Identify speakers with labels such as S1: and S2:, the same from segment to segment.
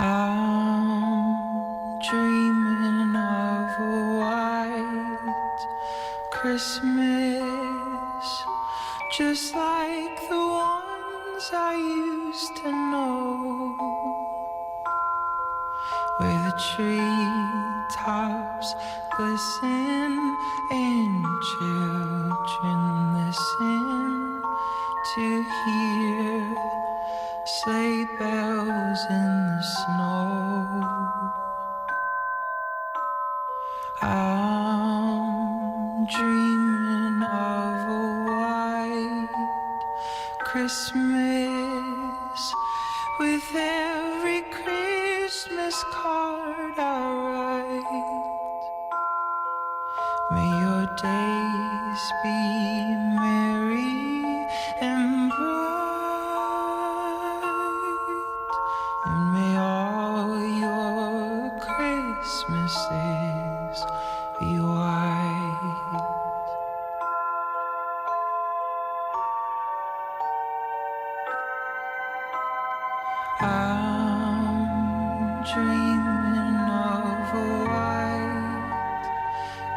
S1: I'm dreaming of a white Christmas, just like the ones I used to know, where the treetops glisten and children listen to hear sleigh bells in the snow. I'm dreaming of a white Christmas, with every Christmas card I write. May your days be merry and bright, and may all your Christmases be white. I'm dreaming of a white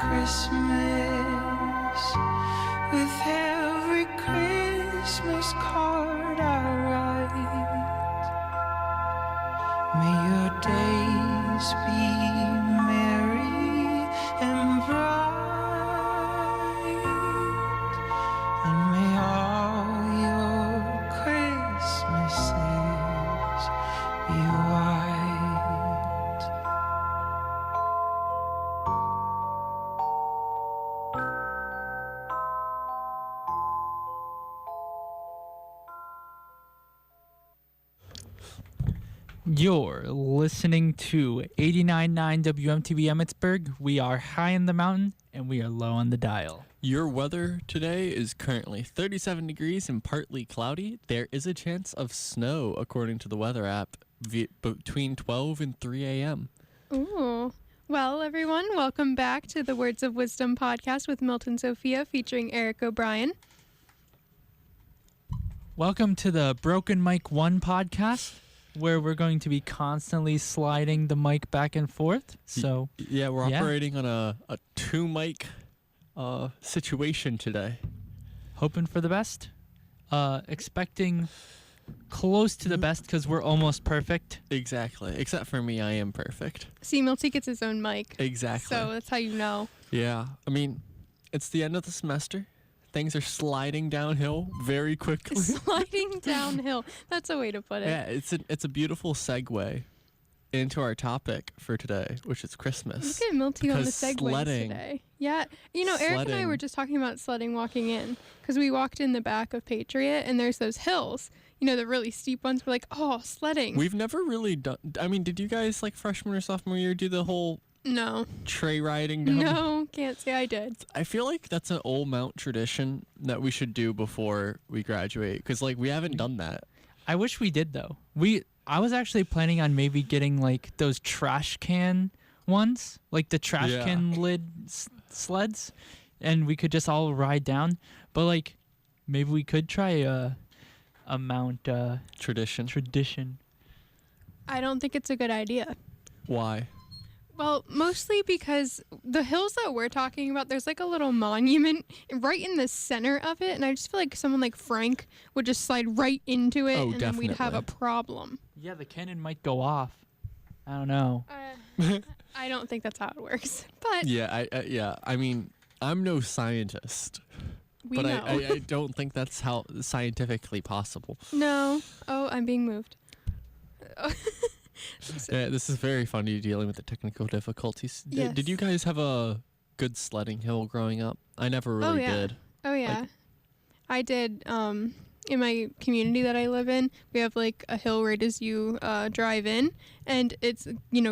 S1: Christmas, with every Christmas card I write. May your days be merry and bright, and may all your Christmases be white.
S2: You're listening to 89.9 WMTV Emmitsburg. We are high in the mountain and we are low on the dial.
S3: Your weather today is currently 37 degrees and partly cloudy. There is a chance of snow, according to the weather app, between 12 and 3 a.m.
S4: Ooh. Well, everyone, welcome back to the Words of Wisdom podcast with Milton Sophia featuring Eric O'Brien.
S2: Welcome to the Broken Mic 1 podcast, where we're going to be constantly sliding the mic back and forth. So,
S3: Yeah, we're operating on a two-mic situation today.
S2: hoping for the best. Expecting close to the best because we're almost perfect.
S3: Exactly. Except for me, I am perfect.
S4: See, Milty gets his own mic.
S3: Exactly.
S4: So that's how you know.
S3: Yeah. I mean, it's the end of the semester. Things are sliding downhill very quickly.
S4: Sliding downhill. That's a way to put it.
S3: Yeah, it's a beautiful segue into our topic for today, which is Christmas.
S4: Look at Milty on the
S3: Because
S4: segues
S3: sledding.
S4: today. Yeah. You know, Eric and I
S3: Sledding.
S4: were just talking about sledding walking in because we walked in the back of Patriot and there's those hills. You know, the really steep ones. We're like, oh, sledding.
S3: We've never really done. I mean, did you guys like freshman or sophomore year do the whole
S4: No.
S3: tray riding down?
S4: No, can't say I did.
S3: I feel like that's an old Mount tradition that we should do before we graduate, because like we haven't done that.
S2: I wish we did, though. I was actually planning on maybe getting like those trash can ones, like the trash
S3: Yeah.
S2: can lid sleds, and we could just all ride down. But like, maybe we could try a Mount
S3: Tradition.
S2: tradition.
S4: I don't think it's a good idea.
S3: Why?
S4: Well, mostly because the hills that we're talking about, there's like a little monument right in the center of it, and I just feel like someone like Frank would just slide right into it,
S3: Oh,
S4: and then we'd have a
S3: definitely.
S4: problem.
S2: Yeah, the cannon might go off. I don't know.
S4: I don't think that's how it works, but
S3: Yeah, I mean, I'm no scientist,
S4: we
S3: but
S4: know.
S3: I don't think that's how scientifically possible.
S4: No. Oh, I'm being moved.
S3: Yeah, this is very funny dealing with the technical difficulties.
S4: Yes.
S3: Did you guys have a good sledding hill growing up? I never really
S4: yeah.
S3: did.
S4: Oh yeah,
S3: Like-
S4: I did. In my community that I live in, we have like a hill right as you drive in, and it's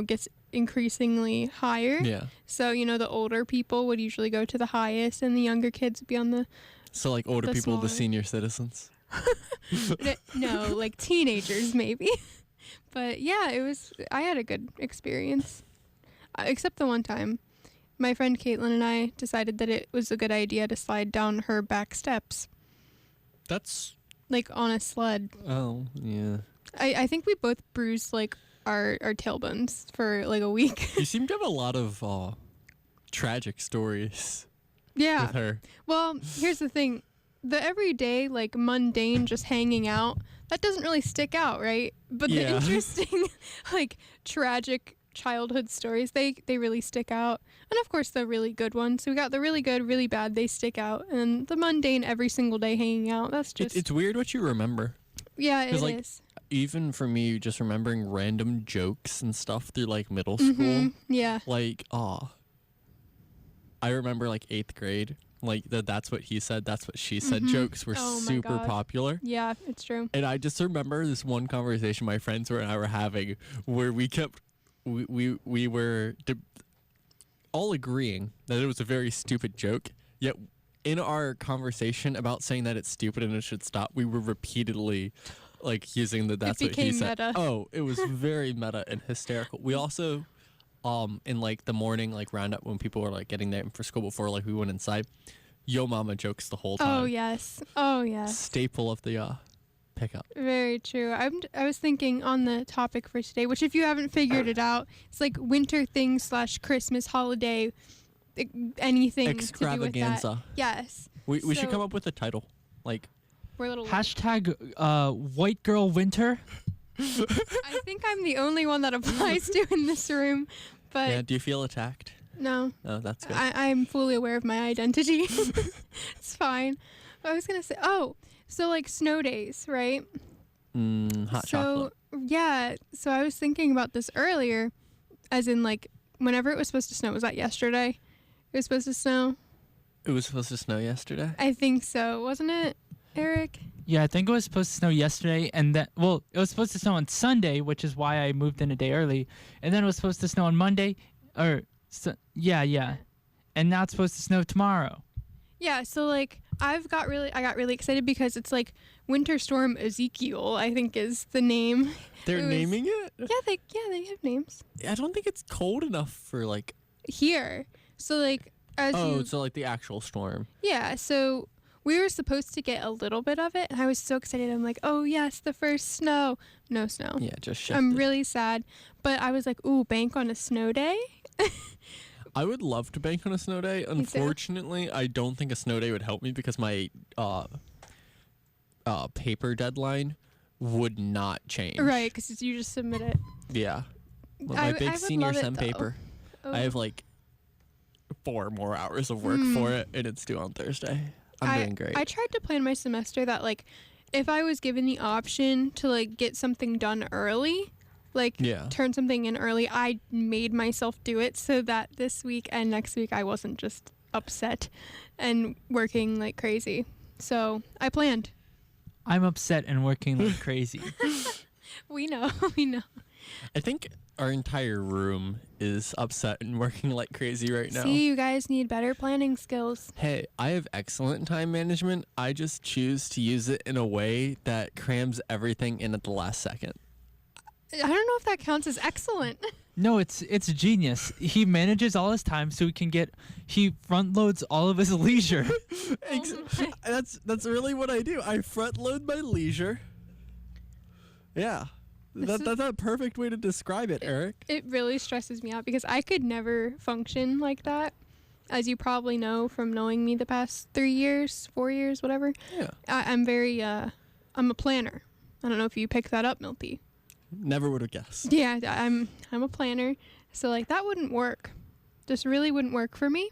S4: gets increasingly higher.
S3: Yeah.
S4: So the older people would usually go to the highest, and the younger kids would be on the
S3: So like older
S4: The
S3: people, the
S4: smaller.
S3: senior citizens.
S4: no, like teenagers maybe. But yeah, I had a good experience, except the one time. My friend Caitlin and I decided that it was a good idea to slide down her back steps,
S3: That's
S4: like on a sled.
S3: oh yeah.
S4: I think we both bruised like our tailbones for like a week.
S3: You seem to have a lot of tragic stories
S4: Yeah.
S3: with her.
S4: Well, here's the thing. The everyday, like, mundane, just hanging out, that doesn't really stick out, right? But the
S3: Yeah.
S4: interesting, like, tragic childhood stories, they really stick out. And, of course, the really good ones. So we got the really good, really bad, they stick out. And the mundane, every single day hanging out, that's just...
S3: It's weird what you remember.
S4: yeah, it
S3: 'cause, like,
S4: is.
S3: Even for me, just remembering random jokes and stuff through like middle school.
S4: Mhm, yeah.
S3: Like, I remember like 8th grade, like that's what he said, that's what she said jokes were
S4: Oh my
S3: super
S4: gosh.
S3: popular.
S4: Yeah, it's true.
S3: And I just remember this one conversation my friends and I were having where we were all agreeing that it was a very stupid joke, yet in our conversation about saying that it's stupid and it should stop, we were repeatedly like using the that's what he
S4: became
S3: said.
S4: meta.
S3: Oh, it was very meta and hysterical. We also in like the morning like roundup when people were like getting there for school before like we went inside, yo mama jokes the whole time.
S4: Oh, yes. Oh, yes.
S3: Staple of the pickup.
S4: Very true. I was thinking on the topic for today, which if you haven't figured it out, it's like winter things / Christmas holiday, anything to do with that.
S3: Extravaganza.
S4: Yes.
S3: We should
S4: So-
S3: come up with a title. Like
S4: We're a little.
S2: Hashtag white girl winter.
S4: I think I'm the only one that applies to in this room, but
S3: yeah, do you feel attacked?
S4: no,
S3: Oh, that's good.
S4: I'm fully aware of my identity. It's fine. I was gonna say, so like snow days, right?
S3: Hot chocolate.
S4: Yeah, so I was thinking about this earlier, as in like whenever it was supposed to snow. Was that yesterday? It was supposed to snow.
S3: It was supposed to snow yesterday.
S4: I think so, wasn't it, Eric?
S2: Yeah, I think it was supposed to snow yesterday, and then it was supposed to snow on Sunday, which is why I moved in a day early, and then it was supposed to snow on Monday, yeah, and now it's supposed to snow tomorrow.
S4: Yeah, so like I got really excited because it's like Winter Storm Ezekiel, I think is the name.
S3: They're
S4: It was-
S3: naming it?
S4: Yeah, they have names
S3: I don't think it's cold enough for like
S4: here. So like as you
S3: so like the actual storm.
S4: yeah, so we were supposed to get a little bit of it, and I was so excited. I'm like, oh yes, the first snow. No snow.
S3: Yeah, just shifted.
S4: I'm really sad, but I was like, ooh, bank on a snow day.
S3: I would love to bank on a snow day.
S4: too.
S3: Unfortunately, I don't think a snow day would help me because my paper deadline would not change.
S4: Right, because you just submit it.
S3: Yeah. With
S4: I
S3: my big
S4: would
S3: senior
S4: love it,
S3: sem
S4: though.
S3: paper,
S4: Oh.
S3: I have like 4 more hours of work for it, and it's due on Thursday. I'm doing great.
S4: I tried to plan my semester that like if I was given the option to like get something done early, like
S3: Yeah.
S4: turn something in early, I made myself do it so that this week and next week I wasn't just upset and working like crazy. So I planned.
S2: I'm upset and working like crazy.
S4: We know. We know.
S3: I think our entire room is upset and working like crazy right now.
S4: See, you guys need better planning skills.
S3: Hey, I have excellent time management. I just choose to use it in a way that crams everything in at the last second.
S4: I don't know if that counts as excellent.
S2: No, it's genius. He manages all his time so he front loads all of his leisure.
S3: That's really what I do. I front load my leisure. Yeah. That's a perfect way to describe it, Eric.
S4: It really stresses me out because I could never function like that. As you probably know from knowing me the past 3 years, 4 years, whatever.
S3: Yeah.
S4: I'm very, I'm a planner. I don't know if you picked that up, Milty.
S3: Never would have guessed.
S4: Yeah, I'm a planner. So, like, that wouldn't work. Just really wouldn't work for me.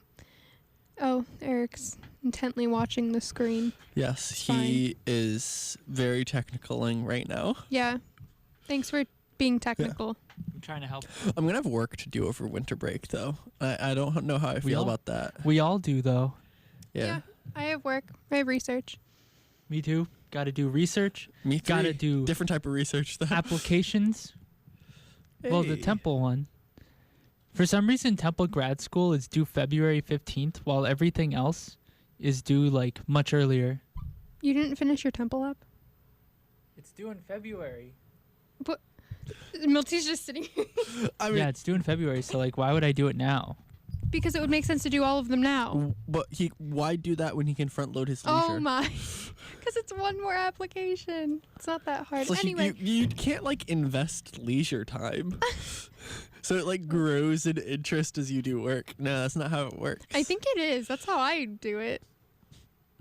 S4: Oh, Eric's intently watching the screen.
S3: Yes, he is very technicaling right now.
S4: Yeah. Thanks for being technical.
S2: I'm trying to help.
S3: I'm going to have work to do over winter break, though. I don't know how I feel
S2: all-
S3: about that.
S2: We all do, though.
S3: Yeah.
S4: I have work. I have research.
S2: Me too. Got to do research,
S3: Me too.
S2: Gotta do
S3: different type of research, though.
S2: applications. Well, the
S3: Hey.
S2: Temple one. For some reason, Temple grad school is due February 15th, while everything else is due like much earlier.
S4: You didn't finish your temple up?
S2: It's due in February.
S4: Milty's just sitting here.
S3: I mean,
S2: Yeah, it's due in February, so like, why would I do it now?
S4: Because it would make sense to do all of them now.
S3: But why do that when he can front load his leisure?
S4: Oh my. Because it's one more application. It's not that hard.
S3: It's like
S4: Anyway.
S3: you can't like invest leisure time. So it like grows in interest as you do work. No, that's not how it works.
S4: I think it is. That's how I do it.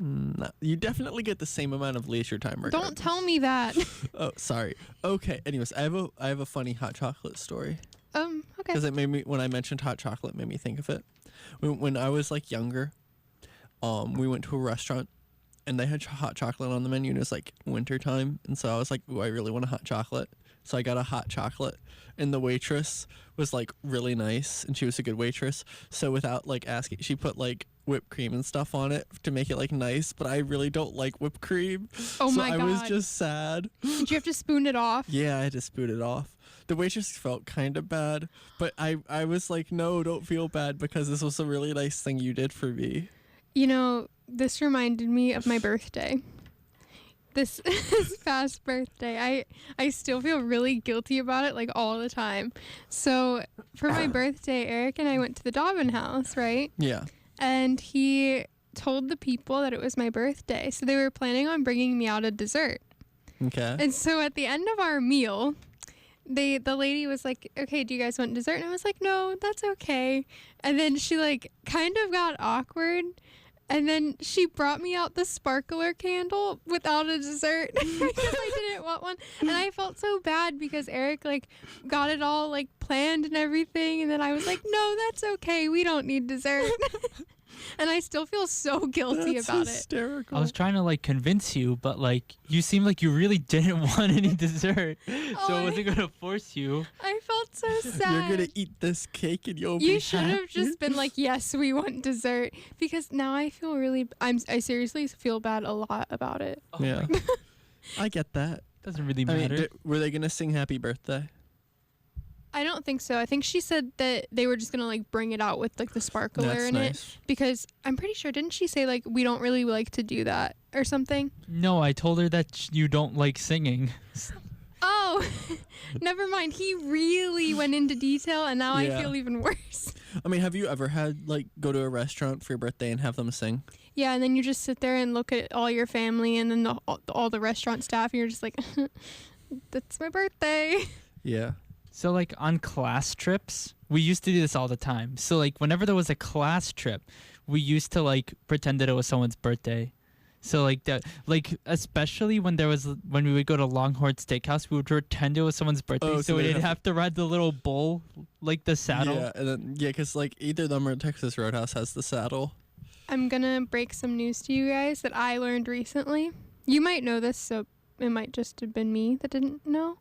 S3: No, you definitely get the same amount of leisure time.
S4: Don't tell me that.
S3: Oh, sorry. Okay. Anyways, I have a funny hot chocolate story
S4: Okay.
S3: because it made me when I mentioned hot chocolate, it made me think of it. When I was like younger, we went to a restaurant and they had hot chocolate on the menu, and it was like winter time, and so I was like, "Ooh, I really want a hot chocolate." So I got a hot chocolate, and the waitress was like really nice, and she was a good waitress. So without like asking, she put like whipped cream and stuff on it to make it like nice, but I really don't like whipped cream.
S4: Oh
S3: so
S4: my
S3: I
S4: God.
S3: was just sad.
S4: Did you have to spoon it off?
S3: Yeah, I had to spoon it off. The waitress felt kind of bad, but I was like, no, don't feel bad because this was a really nice thing you did for me.
S4: You know, this reminded me of my birthday. This past birthday, I still feel really guilty about it, like all the time. So for my birthday, Eric and I went to the Dobbin house, right?
S3: Yeah.
S4: And he told the people that it was my birthday, so they were planning on bringing me out a dessert.
S3: Okay.
S4: And so at the end of our meal, the lady was like, "Okay, do you guys want dessert?" And I was like, "No, that's okay." And then she like kind of got awkward. And then she brought me out the sparkler candle without a dessert because I didn't want one. And I felt so bad because Eric like got it all like planned and everything. And then I was like, "No, that's okay. We don't need dessert." And I still feel so guilty
S3: That's
S4: about it.
S3: hysterical.
S2: I was trying to like convince you, but like you seemed like you really didn't want any dessert, so I wasn't gonna force you.
S4: I felt so sad.
S3: You're gonna eat this cake and you'll be
S4: You should have
S3: happy.
S4: just been like, "Yes, we want dessert," because now I feel really. I seriously feel bad a lot about it.
S2: Oh
S3: Yeah.
S2: my-
S3: I get that.
S2: doesn't really
S3: I
S2: matter.
S3: mean, were they gonna sing "Happy Birthday"?
S4: I don't think so. I think she said that they were just gonna like bring it out with like the sparkler
S3: That's
S4: in it,
S3: nice.
S4: because I'm pretty sure, didn't she say like we don't really like to do that or something?
S2: No, I told her that you don't like singing.
S4: Oh, never mind. He really went into detail, and now
S3: Yeah.
S4: I feel even worse.
S3: I mean, have you ever had like go to a restaurant for your birthday and have them sing?
S4: Yeah, and then you just sit there and look at all your family and then all the restaurant staff, and you're just like, "That's my birthday."
S3: Yeah.
S2: So like on class trips, we used to do this all the time. So like whenever there was a class trip, we used to like pretend that it was someone's birthday. So like that, like especially when we would go to Longhorn Steakhouse, we would pretend it was someone's birthday,
S3: Oh,
S2: so
S3: so
S2: we
S3: they'd
S2: didn't
S3: have
S2: have to ride the little bull, like the saddle.
S3: Yeah, and then because like either of them or Texas Roadhouse has the saddle.
S4: I'm gonna break some news to you guys that I learned recently. You might know this, so it might just have been me that didn't know.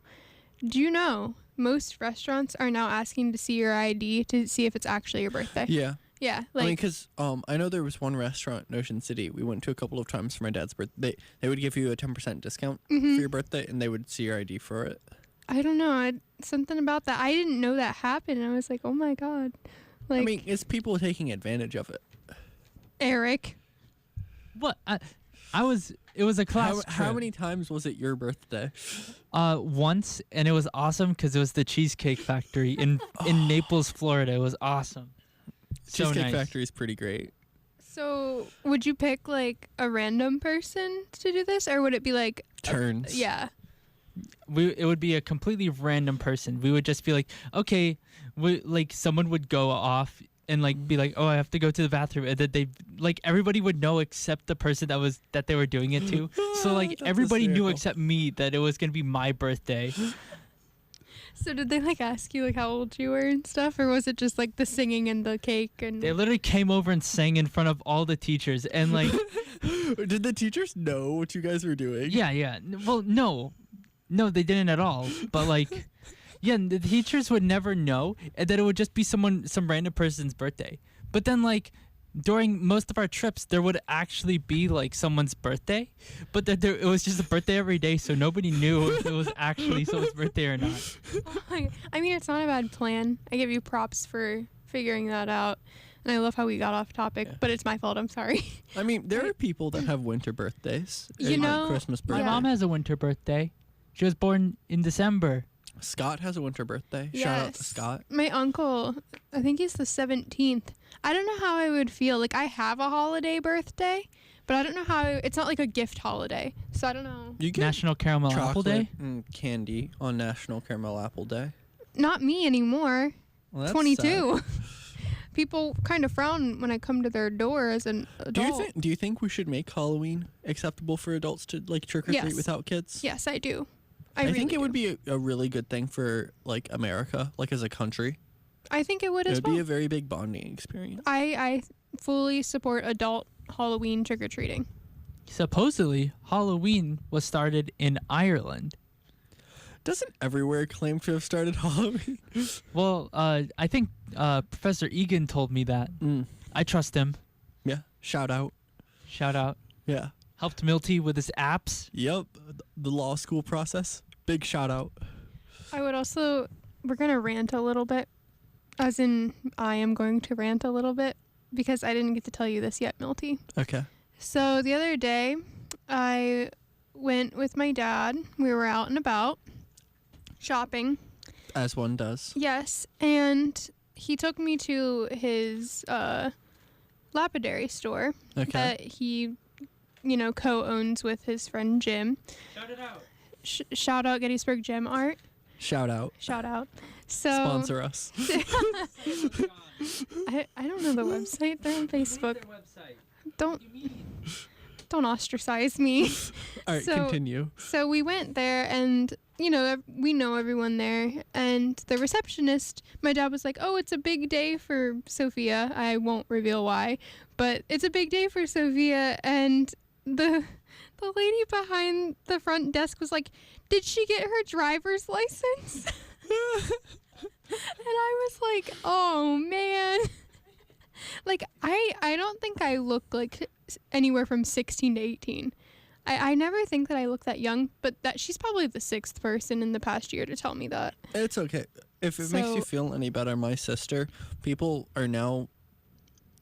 S4: Do you know most restaurants are now asking to see your ID to see if it's actually your birthday?
S3: Yeah.
S4: Yeah,
S3: I mean,
S4: like
S3: because I know there was one restaurant in Ocean City we went to a couple of times for my dad's birthday. They would give you a 10% discount for your birthday, and they would see your ID for it.
S4: I don't know, something about that. I didn't know that happened. I was like, oh my god, like
S3: I mean, it's people taking advantage of it.
S4: Eric.
S2: What? It was a class
S3: How
S2: trip.
S3: many times was it your birthday?
S2: Once, and it was awesome because it was the Cheesecake Factory in Naples, Florida. It was awesome. So
S3: Cheesecake
S2: nice.
S3: Factory is pretty great.
S4: So would you pick like a random person to do this, or would it be like
S3: Turns.
S4: yeah?
S2: It would be a completely random person. We would just be like, okay, like someone would go off and like be like, oh, I have to go to the bathroom, and then they like everybody would know except the person that they were doing it to. So like
S3: That's
S2: everybody knew
S3: hysterical.
S2: except me that it was gonna be my birthday.
S4: So did they like ask you like how old you were and stuff, or was it just like the singing and the cake and?
S2: They literally came over and sang in front of all the teachers, and like,
S3: Did the teachers know what you guys were doing?
S2: yeah. Well, no, they didn't at all. But like, yeah, the teachers would never know, and that it would just be some random person's birthday. But then like, during most of our trips, there would actually be like someone's birthday, but that it was just a birthday every day, so nobody knew if it was actually someone's birthday or not.
S4: I mean, it's not a bad plan. I give you props for figuring that out. And I love how we got off topic,
S3: Yeah.
S4: but it's my fault. I'm sorry.
S3: I mean, there are people that have winter birthdays.
S4: You
S3: and
S4: know,
S3: Christmas
S2: My
S3: birthday.
S2: mom has a winter birthday. She was born in December.
S3: Scott has a winter birthday. Shout out to
S4: Yes.
S3: Scott.
S4: My uncle, I think he's the 17th. I don't know how I would feel. Like, I have a holiday birthday, but I don't know how. It's not like a gift holiday. So I don't know.
S3: You get
S2: National Caramel Apple Day.
S3: chocolate and candy on National Caramel Apple Day.
S4: Not me anymore.
S3: Well, that's
S4: 22.
S3: sad.
S4: People kind of frown when I come to their door as an adult.
S3: Do you think we should make Halloween acceptable for adults to like trick or treat
S4: Yes.
S3: without kids?
S4: Yes, I do.
S3: I
S4: really
S3: think it would
S4: do.
S3: be a really good thing for like America, like as a country.
S4: I think it would
S3: It
S4: as
S3: would
S4: well.
S3: be a very big bonding experience.
S4: I fully support adult Halloween trick or treating.
S2: Supposedly, Halloween was started in Ireland.
S3: Doesn't everywhere claim to have started Halloween?
S2: Well, I think Professor Egan told me that. I trust him.
S3: Yeah. Shout out.
S2: Shout out.
S3: Yeah.
S2: Helped Milty with his apps.
S3: Yep. The law school process. Big shout out.
S4: I would also, we're going to rant a little bit, as in I am going to rant a little bit, because I didn't get to tell you this yet, Milty.
S3: Okay.
S4: So the other day, I went with my dad. We were out and about shopping.
S3: As one does.
S4: Yes, and he took me to his lapidary store
S3: Okay.
S4: that he, co-owns with his friend Jim.
S2: Shout it out.
S4: Shout out Gettysburg Gem Art.
S3: Shout out.
S4: Shout out. So
S3: Sponsor us.
S4: I don't know the website. They're on Facebook. Don't ostracize me.
S3: All right,
S4: So-
S3: continue.
S4: So we went there, and we know everyone there. And the receptionist, my dad was like, "Oh, it's a big day for Sophia." I won't reveal why, but it's a big day for Sophia. And the lady behind the front desk was like, "Did she get her driver's license?" And I was like, "Oh man." Like, I don't think I look like anywhere from 16 to 18. I never think that I look that young, but that she's probably the sixth person in the past year to tell me that.
S3: It's okay. If it makes you
S4: So-
S3: feel any better, my sister, people are now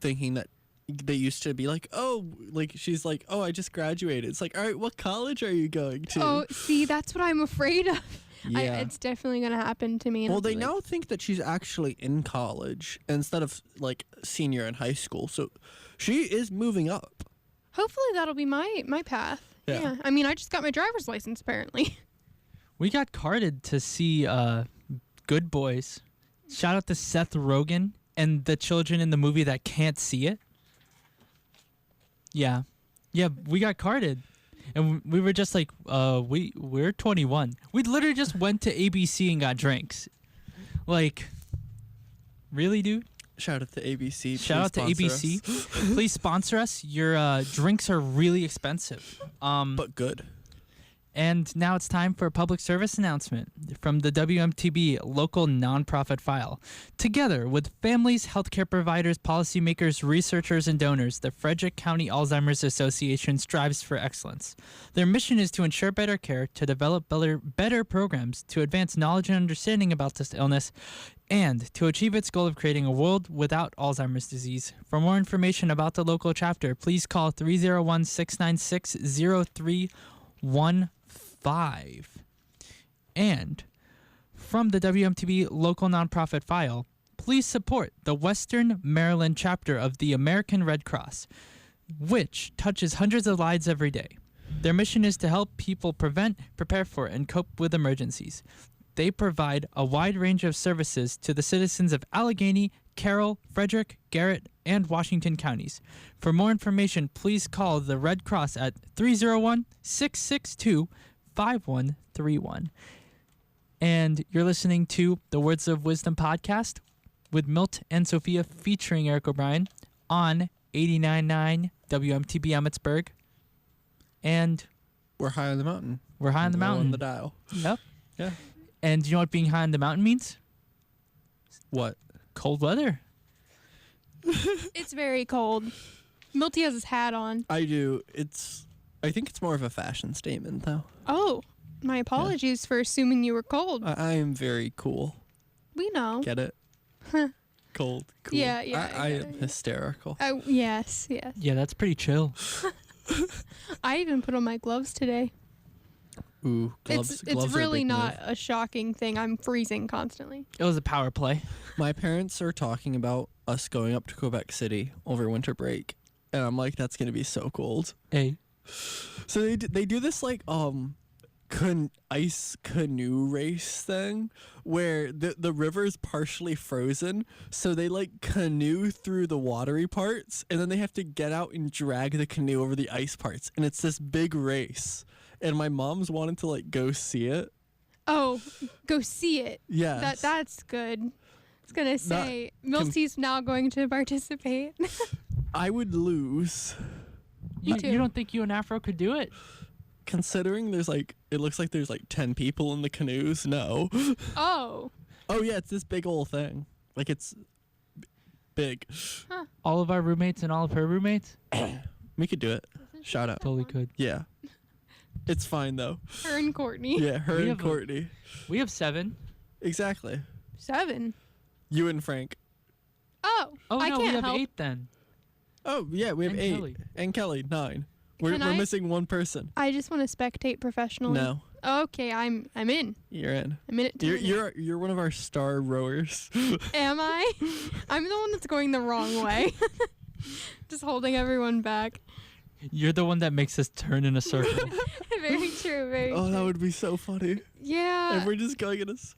S3: thinking that they used to be like, oh, like she's like, oh, I just graduated. It's like, all right, what college are you going to?
S4: Oh, see, that's what I'm afraid of.
S3: yeah.
S4: It's definitely going to happen to me. And
S3: Well,
S4: I'll be
S3: they
S4: like,
S3: now think that she's actually in college instead of like senior in high school. So she is moving up.
S4: Hopefully that'll be my path.
S3: Yeah.
S4: Yeah. I mean, I just got my driver's license, apparently.
S2: We got carded to see Good Boys. Shout out to Seth Rogen and the children in the movie that can't see it. Yeah. Yeah, we got carded. And we were just like, we're 21. We literally just went to ABC and got drinks. Like, really, dude?
S3: Shout out to ABC.
S2: Shout out to ABC. Please sponsor us. Your drinks are really expensive.
S3: But good.
S2: And now it's time for a public service announcement from the WMTB local nonprofit file. Together with families, healthcare providers, policymakers, researchers, and donors, the Frederick County Alzheimer's Association strives for excellence. Their mission is to ensure better care, to develop better programs, to advance knowledge and understanding about this illness, and to achieve its goal of creating a world without Alzheimer's disease. For more information about the local chapter, please call 301-696-0315. And from the WMTB local nonprofit file, please support the Western Maryland chapter of the American Red Cross, which touches hundreds of lives every day. Their mission is to help people prevent, prepare for, and cope with emergencies. They provide a wide range of services to the citizens of Allegheny, Carroll, Frederick, Garrett, and Washington counties. For more information, please call the Red Cross at 301-662-5131. And you're listening to the Words of Wisdom podcast with Milt and Sophia featuring Eric O'Brien on 89.9 WMTB Emmitsburg. And
S3: We're high on the mountain.
S2: we're high on the
S3: Low
S2: mountain.
S3: on the dial.
S2: Yep.
S3: Yeah.
S2: And do you know what being high on the mountain means?
S3: What?
S2: Cold weather.
S4: It's very cold. Milty has his hat on.
S3: I do. I think it's more of a fashion statement, though.
S4: Oh, my apologies for assuming you were cold.
S3: I am very cool.
S4: We know.
S3: Get it? Cold. Cool.
S4: Yeah, yeah,
S3: I
S4: I
S3: am
S4: get it.
S3: hysterical.
S4: Yes, yes.
S2: Yeah, that's pretty chill.
S4: I even put on my gloves today.
S3: Ooh, gloves.
S4: It's
S3: gloves are a
S4: really
S3: big
S4: not
S3: move.
S4: a shocking thing. I'm freezing constantly.
S2: It was a power play.
S3: My parents are talking about us going up to Quebec City over winter break, and I'm like, that's gonna be so cold.
S2: Hey.
S3: So they do this like ice canoe race thing where the river's partially frozen, so they like canoe through the watery parts, and then they have to get out and drag the canoe over the ice parts, and it's this big race. And my mom's wanted to like go see it.
S4: Oh, go see it.
S3: Yeah.
S4: That's good. I was gonna say Milty's now going to participate.
S3: I would lose.
S2: You
S4: too.
S2: don't think you and Afro could do it?
S3: Considering there's like, it looks like there's like 10 people in the canoes. No.
S4: Oh,
S3: Oh yeah, it's this big old thing. Like it's big.
S2: All of our roommates and all of her roommates?
S3: We could do it. Shout out.
S2: Totally could.
S3: Yeah. It's fine though.
S4: her and Courtney.
S3: Yeah, her
S2: We
S3: and
S2: have a-
S3: Courtney.
S2: We have 7.
S3: Exactly.
S4: 7.
S3: You and Frank.
S4: Oh,
S2: Oh,
S4: I
S2: no,
S4: can't
S2: we have
S4: help.
S2: 8 then.
S3: Oh yeah, we have
S2: And
S3: 8.
S2: Kelly.
S3: And Kelly, 9. We're
S4: Can I-
S3: missing one person.
S4: I just want to spectate professionally.
S3: No,
S4: Okay, I'm in.
S3: you're in.
S4: I'm in it. to win it.
S3: You're one of our star rowers.
S4: Am I? I'm the one that's going the wrong way. Just holding everyone back.
S2: You're the one that makes us turn in a circle.
S4: Very true. Very
S3: Oh,
S4: true.
S3: that would be so funny.
S4: Yeah.
S3: And we're just going in us.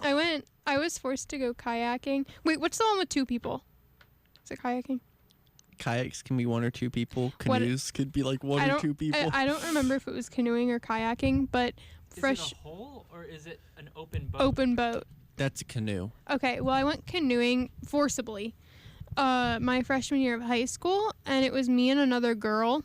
S4: I was forced to go kayaking. Wait, what's the one with 2 people? Is it kayaking?
S3: Kayaks can be 1 or 2 people.
S4: What-
S3: Canoes could be like 1
S4: I
S3: or
S4: don't-
S3: 2 people.
S4: I don't remember if it was canoeing or kayaking, but fresh
S2: hole or is it an open boat?
S4: open boat.
S3: That's a canoe.
S4: Okay, well, I went canoeing forcibly my freshman year of high school, and it was me and another girl,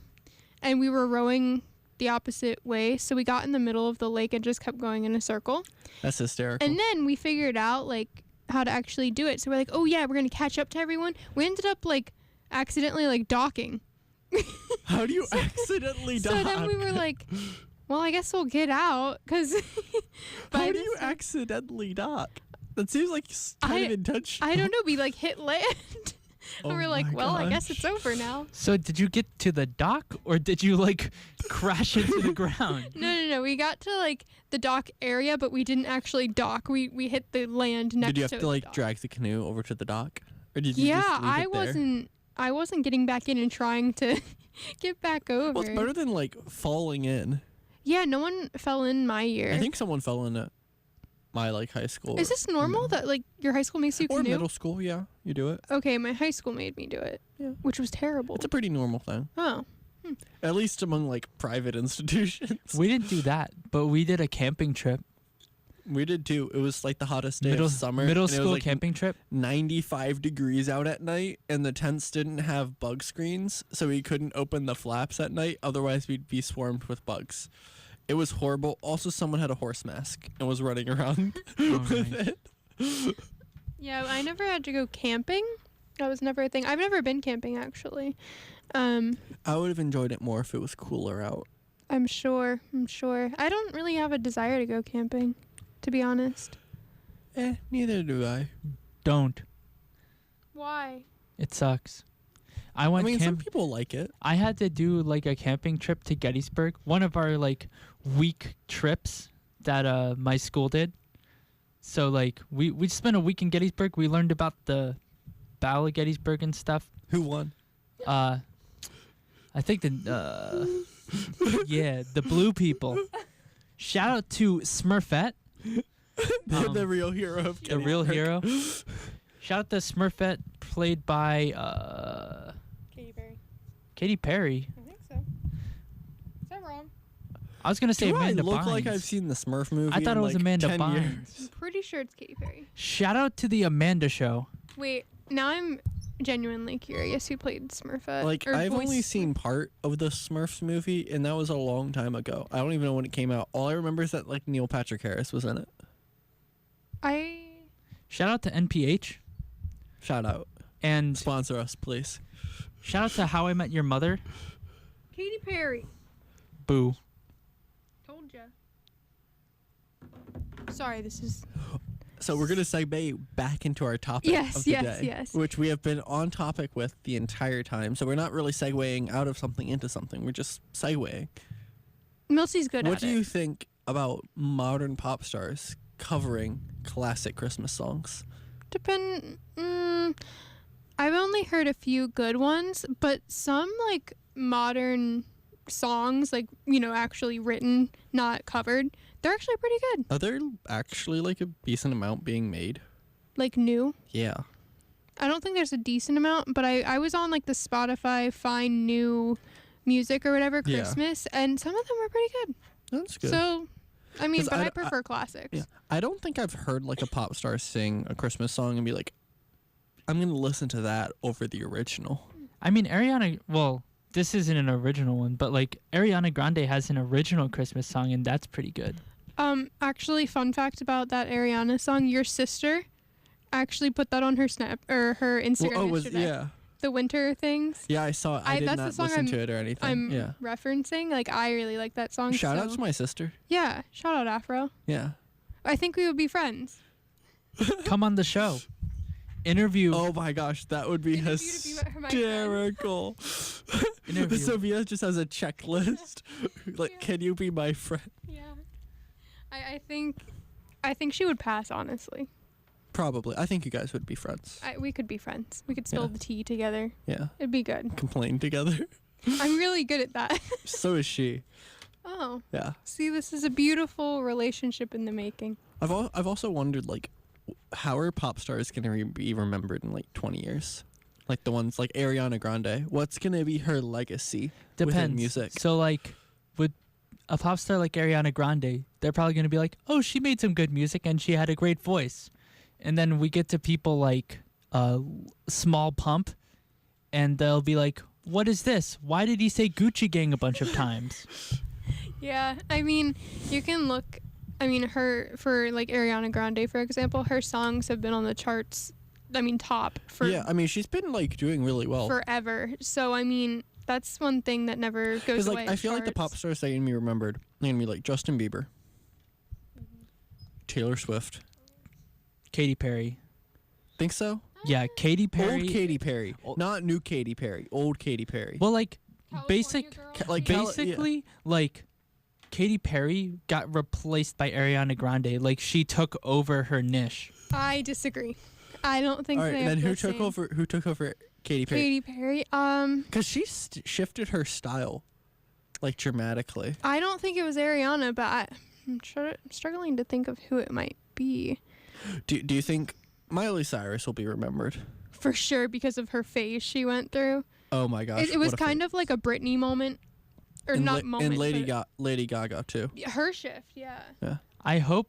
S4: and we were rowing the opposite way, so we got in the middle of the lake and just kept going in a circle.
S3: That's hysterical.
S4: And then we figured out, like, how to actually do it. So we're like, oh, yeah, we're going to catch up to everyone. We ended up, like, accidentally, like, docking.
S3: How do you accidentally dock?
S4: So then we were like, well, I guess we'll get out, because...
S3: How do you accidentally dock? That seems like kind of intentional.
S4: I don't know. We, like, hit land.
S3: Oh
S4: and we're like,
S3: my
S4: well, I guess
S3: gosh.
S4: it's over now.
S2: So did you get to the dock or did you like crash into the ground?
S4: No. We got to like the dock area, but we didn't actually dock. We hit the land next
S3: Did you have
S4: to
S3: to
S4: the
S3: like
S4: dock.
S3: drag the canoe over to the dock, or did you
S4: Yeah,
S3: just leave
S4: I
S3: it there?
S4: I wasn't getting back in and trying to get back over.
S3: Well, it's better than like falling in.
S4: Yeah, no one fell in my year.
S3: I think someone fell in at my like high school.
S4: Is this normal that like your high school makes you
S3: or
S4: canoe?
S3: middle school? Yeah, you do it.
S4: Okay, my high school made me do it,
S3: Yeah.
S4: which was terrible.
S3: It's a pretty normal thing,
S4: Oh,
S3: at least among like private institutions.
S2: We didn't do that, but we did a camping trip.
S3: We did too. It was like the hottest day
S2: Middle
S3: of summer.
S2: middle
S3: and it was,
S2: school
S3: like,
S2: camping trip.
S3: 95 degrees out at night, and the tents didn't have bug screens, so we couldn't open the flaps at night. Otherwise, we'd be swarmed with bugs. It was horrible. Also, someone had a horse mask and was running around
S2: Oh,
S3: with
S2: nice.
S3: it.
S4: yeah. I never had to go camping. That was never a thing. I've never been camping actually.
S3: I would have enjoyed it more if it was cooler out.
S4: I'm sure. I don't really have a desire to go camping, to be honest.
S3: Neither do I.
S2: Don't.
S4: Why?
S2: It sucks. I
S3: I
S2: went
S3: mean, some
S2: camp.
S3: people like it.
S2: I had to do like a camping trip to Gettysburg. One of our like week trips that my school did. So like we spent a week in Gettysburg. We learned about the Battle of Gettysburg and stuff.
S3: Who won?
S2: I think yeah, the blue people. Shout out to Smurfette,
S3: The real hero of
S2: the real
S3: Gettysburg.
S2: hero. Shout out to Smurfette, played by
S4: Katy Perry.
S2: Katy Perry.
S4: I think so. Is that wrong?
S2: I was gonna say
S3: Do
S2: Amanda
S3: I look
S2: Bynes.
S3: like I've seen the Smurf movie?
S2: I thought
S3: in
S2: it was
S3: like
S2: Amanda
S3: 10
S2: Bynes.
S3: years?
S4: I'm pretty sure it's Katy Perry.
S2: Shout out to the Amanda Show.
S4: Wait, now I'm genuinely curious who played Smurfette.
S3: Like,
S4: or
S3: I've only
S4: voiced-
S3: seen part of the Smurfs movie, and that was a long time ago. I don't even know when it came out. All I remember is that like Neil Patrick Harris was in it.
S2: Shout out to NPH
S3: Shout out,
S2: and
S3: sponsor us, please.
S2: shout out to How I Met Your Mother.
S4: Katy Perry.
S2: Boo.
S4: Told ya. Sorry, this is.
S3: So we're gonna segue back into our topic
S4: Yes,
S3: of the
S4: yes,
S3: day,
S4: yes.
S3: which we have been on topic with the entire time. So we're not really segueing out of something into something. We're just segueing.
S4: Milsey's good
S3: What
S4: at
S3: do
S4: it.
S3: you think about modern pop stars covering classic Christmas songs?
S4: I've only heard a few good ones, but some like modern songs, like, you know, actually written, not covered, they're actually pretty good.
S3: Are there actually like a decent amount being made?
S4: Like new.
S3: Yeah.
S4: I don't think there's a decent amount, but I was on like the Spotify Find New Music or whatever
S3: Yeah.
S4: Christmas, and some of them were pretty good.
S3: That's good.
S4: So, I mean,
S3: 'Cause
S4: but
S3: I
S4: I
S3: d-
S4: prefer classics.
S3: Yeah. I don't think I've heard like a pop star sing a Christmas song and be like, I'm going to listen to that over the original.
S2: I mean, Ariana. Well, this isn't an original one, but like Ariana Grande has an original Christmas song, and that's pretty good.
S4: Actually, fun fact about that Ariana song, your sister actually put that on her Snap or her Instagram yesterday.
S3: yeah.
S4: The winter things.
S3: Yeah, I saw it. I did
S4: that's the
S3: not
S4: song
S3: listen
S4: I'm-
S3: to it or anything.
S4: I'm
S3: yeah.
S4: referencing. Like, I really like that song.
S3: Shout out
S4: so-
S3: to my sister.
S4: Yeah, shout out Afro.
S3: Yeah.
S4: I think we would be friends.
S2: Come on the show. Interview.
S3: Oh my gosh, that would be
S4: Interviewed if you met her, my friend.
S3: hysterical.
S2: Interview.
S3: Sophia just has a checklist. Like,
S4: Yeah.
S3: can you be my friend?
S4: Yeah. I think she would pass, honestly.
S3: Probably. I think you guys would be friends.
S4: We could be friends. We could spill
S3: Yeah.
S4: the tea together.
S3: Yeah.
S4: It'd be good.
S3: Complain together.
S4: I'm really good at that.
S3: So is she.
S4: Oh,
S3: Yeah.
S4: see, this is a beautiful relationship in the making.
S3: I've also wondered, like, how are pop stars going to be remembered in, like, 20 years? Like, the ones like Ariana Grande. What's going to be her legacy within
S2: Depends.
S3: music?
S2: So like, with a pop star like Ariana Grande, they're probably gonna be like, oh, she made some good music and she had a great voice. And then we get to people like Small Pump, and they'll be like, what is this? Why did he say Gucci Gang a bunch of times?
S4: Yeah, I mean, you can look. I mean, for like Ariana Grande, for example, her songs have been on the charts. I mean, top for
S3: Yeah, I mean, she's been, like, doing really well.
S4: forever. So I mean, that's one thing that never goes
S3: Because,
S4: away.
S3: like, I feel like the pop
S4: charts.
S3: stars that are going to be remembered are going to be, like, Justin Bieber, Taylor Swift.
S2: Katy Perry.
S3: Think so?
S2: Yeah, Katy Perry.
S3: Old Katy Perry.
S2: Old-
S3: Not new Katy Perry. Old Katy Perry.
S2: Well, like,
S4: California
S2: basic,
S4: Girl.
S3: Like, Cali-
S2: basically, like, Katy Perry got replaced by Ariana Grande. Like, she took over her niche.
S4: I disagree. I don't think
S3: All right,
S4: they
S3: and then
S4: have
S3: who
S4: the
S3: took
S4: same-
S3: over? Who took over Katy Perry?
S4: Katy Perry.
S3: Because she shifted her style, like, dramatically.
S4: I don't think it was Ariana, but I'm struggling to think of who it might be.
S3: Do you think Miley Cyrus will be remembered?
S4: For sure, because of her phase she went through.
S3: Oh my gosh!
S4: It was kind of like a Britney moment, or
S3: and
S4: not moment.
S3: and Lady
S4: but
S3: Lady Gaga too.
S4: her shift, yeah.
S2: I hope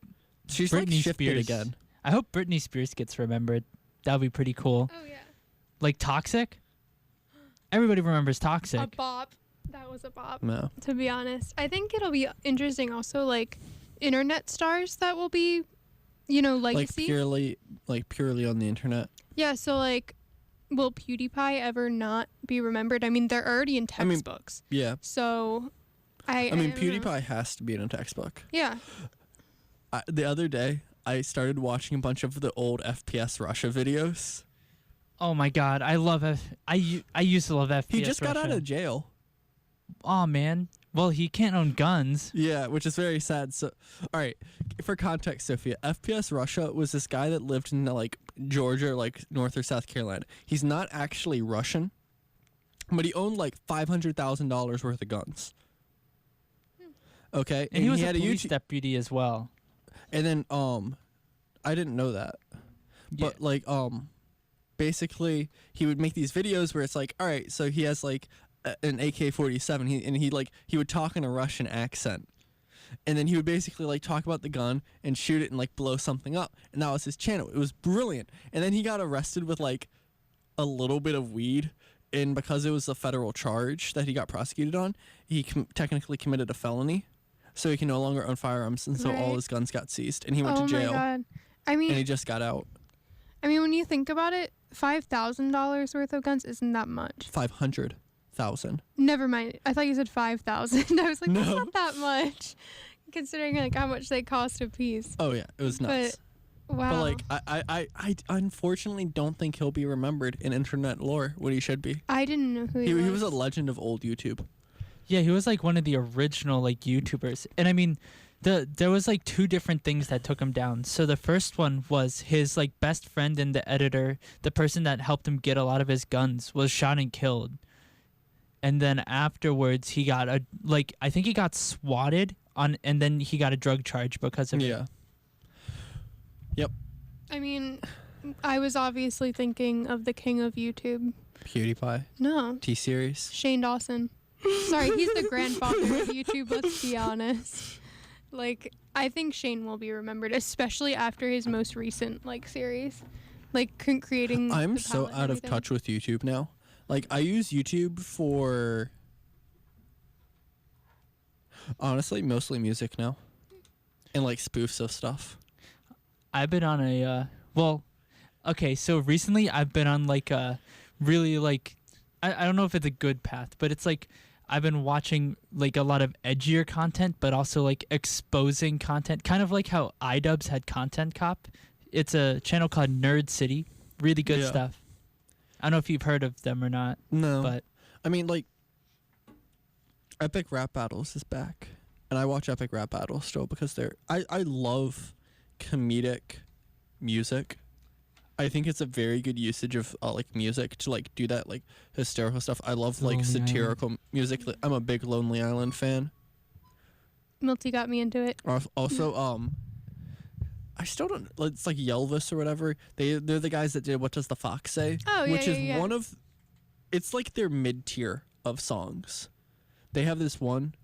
S3: She's like
S2: Britney
S3: shifted
S2: Spears
S3: again.
S2: I hope Britney Spears gets remembered. That would be pretty cool.
S4: Oh yeah.
S2: Like Toxic. Everybody remembers
S4: A
S2: Toxic.
S4: bop. That was a bop.
S3: No.
S4: To be honest, I think it'll be interesting. Also, like internet stars that will be, you know, legacy.
S3: Like purely on the internet.
S4: Yeah. So like, will PewDiePie ever not be remembered? I mean, they're already in
S3: I mean,
S4: textbooks.
S3: Yeah.
S4: So, I
S3: I mean,
S4: don't know.
S3: PewDiePie has to be in a textbook.
S4: Yeah.
S3: The other day, I started watching a bunch of the old FPS Russia videos.
S2: Oh my god, I love I used to love FPS.
S3: He just got out
S2: Russia.
S3: of jail.
S2: Oh man. Well, he can't own guns.
S3: Yeah, which is very sad. So, all right, for context, Sophia, FPS Russia was this guy that lived in like Georgia, or, like North or South Carolina. He's not actually Russian, but he owned like $500,000 worth of guns. Okay,
S2: And he was
S3: had
S2: a
S3: a
S2: police
S3: YouTube,
S2: deputy as well.
S3: and then I didn't know that, but
S2: Yeah.
S3: like basically he would make these videos where it's like, all right, so he has like an AK-47, and he would talk in a Russian accent. And then he would basically like talk about the gun and shoot it and like blow something up. And that was his channel. It was brilliant. And then he got arrested with like a little bit of weed. And because it was a federal charge that he got prosecuted on, he technically committed a felony. So he can no longer own firearms. And so all
S4: Right.
S3: his guns got seized. And he went
S4: Oh
S3: to jail.
S4: my god. I
S3: And he
S4: mean,
S3: just got out.
S4: when you think about it, $5,000 worth of guns isn't that much.
S3: 500,000.
S4: Never mind. I thought you said 5,000. I was like, that's
S3: No.
S4: not that much, considering like how much they cost a piece.
S3: Oh, yeah. It was nuts.
S4: Wow.
S3: But like, I unfortunately don't think he'll be remembered in internet lore when he should be.
S4: I didn't know who he
S3: He
S4: was.
S3: was a legend of old YouTube.
S2: Yeah, he was like one of the original like YouTubers. And I mean, there was like two different things that took him down. So the first one was his like best friend and the editor, the person that helped him get a lot of his guns, was shot and killed. And then afterwards he got I think he got swatted on, and then he got a drug charge because of it.
S3: Yeah. Yep.
S4: I mean, I was obviously thinking of the king of YouTube.
S3: PewDiePie.
S4: No,
S3: T-Series.
S4: Shane Dawson. Sorry, he's the grandfather of YouTube, let's be honest. Like, I think Shane will be remembered, especially after his most recent, like, series. Like, creating
S3: I'm
S4: the
S3: so
S4: palette and
S3: out of
S4: everything.
S3: touch with YouTube now. Like, I use YouTube for, honestly, mostly music now. And, like, spoofs of stuff.
S2: I've been on a okay, so recently I've been on like a really like I don't know if it's a good path, but it's like I've been watching like a lot of edgier content, but also like exposing content, kind of like how iDubbbz had Content Cop. It's a channel called Nerd City. Really good
S3: Yeah.
S2: stuff. I don't know if you've heard of them or not,
S3: No.
S2: but
S3: I mean, like, Epic Rap Battles is back. And I watch Epic Rap Battles still because I love comedic music. I think it's a very good usage of like music to like do that like hysterical stuff. I love like
S2: Lonely
S3: satirical music. I'm a big Lonely Island fan.
S4: Milty got me into it.
S3: Also, I still don't. It's like Yelvis or whatever. They're the guys that did What Does the Fox Say?
S4: Oh, yeah,
S3: which is
S4: yeah, yeah.
S3: one of. It's like their mid tier of songs. They have this one,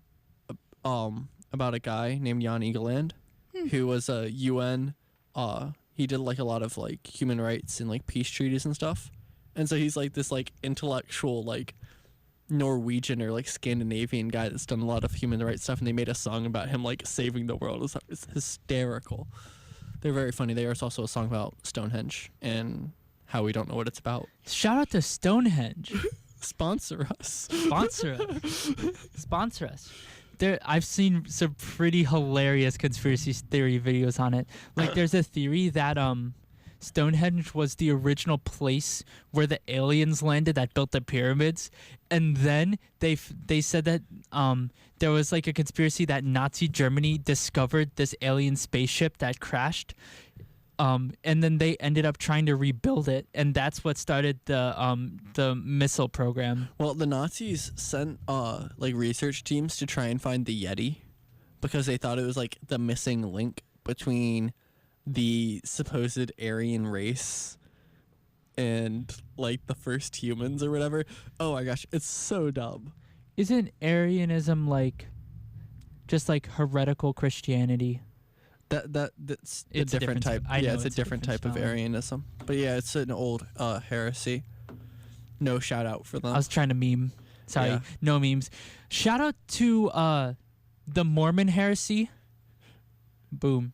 S3: about a guy named Jan Egeland, who was a UN. He did like a lot of like human rights and like peace treaties and stuff, and so he's like this like intellectual like Norwegian or like Scandinavian guy that's done a lot of human rights stuff, and they made a song about him like saving the world. It's hysterical. They're very funny. There's also a song about Stonehenge and how we don't know what it's about.
S2: shout out to Stonehenge.
S3: Sponsor us.
S2: Sponsor us. Sponsor us. I've seen some pretty hilarious conspiracy theory videos on it. Like, there's a theory that Stonehenge was the original place where the aliens landed that built the pyramids, and then they said that there was like a conspiracy that Nazi Germany discovered this alien spaceship that crashed. And then they ended up trying to rebuild it, and that's what started the missile program.
S3: Well, the Nazis sent like research teams to try and find the Yeti because they thought it was like the missing link between the supposed Aryan race and like the first humans or whatever. Oh my gosh, it's so dumb.
S2: Isn't Arianism like just like heretical Christianity?
S3: That's
S2: It's
S3: a
S2: a
S3: different
S2: different
S3: type.
S2: type. I
S3: Yeah,
S2: know
S3: it's a
S2: it's a
S3: different
S2: different
S3: type of
S2: style.
S3: Arianism. But yeah, it's an old heresy. No shout out for them.
S2: I was trying to meme. Sorry,
S3: Yeah.
S2: no memes. Shout out to the Mormon heresy. Boom.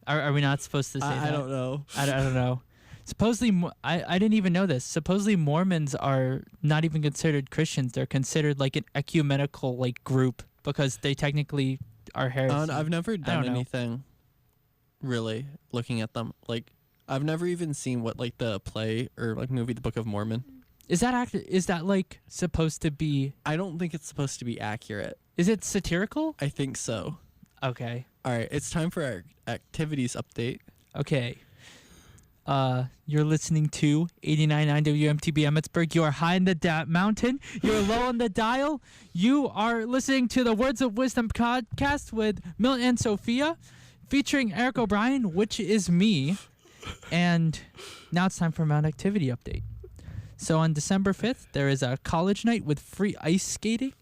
S2: Are we not supposed to say that?
S3: I don't know.
S2: I don't know. Supposedly, I didn't even know this. Supposedly, Mormons are not even considered Christians. They're considered like an ecumenical like group because they technically are heresy.
S3: I've never done
S2: know.
S3: anything really looking at them. Like, I've never even seen what like the play or like movie The Book of Mormon.
S2: Is that like supposed to be?
S3: I don't think it's supposed to be accurate.
S2: Is it satirical?
S3: I think so.
S2: Okay.
S3: All right, it's time for our activities update.
S2: Okay. You're listening to 89.9 WMTB Emmitsburg. You are high in the mountain. You're low on the dial. You are listening to the Words of Wisdom podcast with Milton and Sophia, featuring Eric O'Brien, which is me. And now it's time for Mount Activity Update. So on December 5th, there is a college night with free ice skating,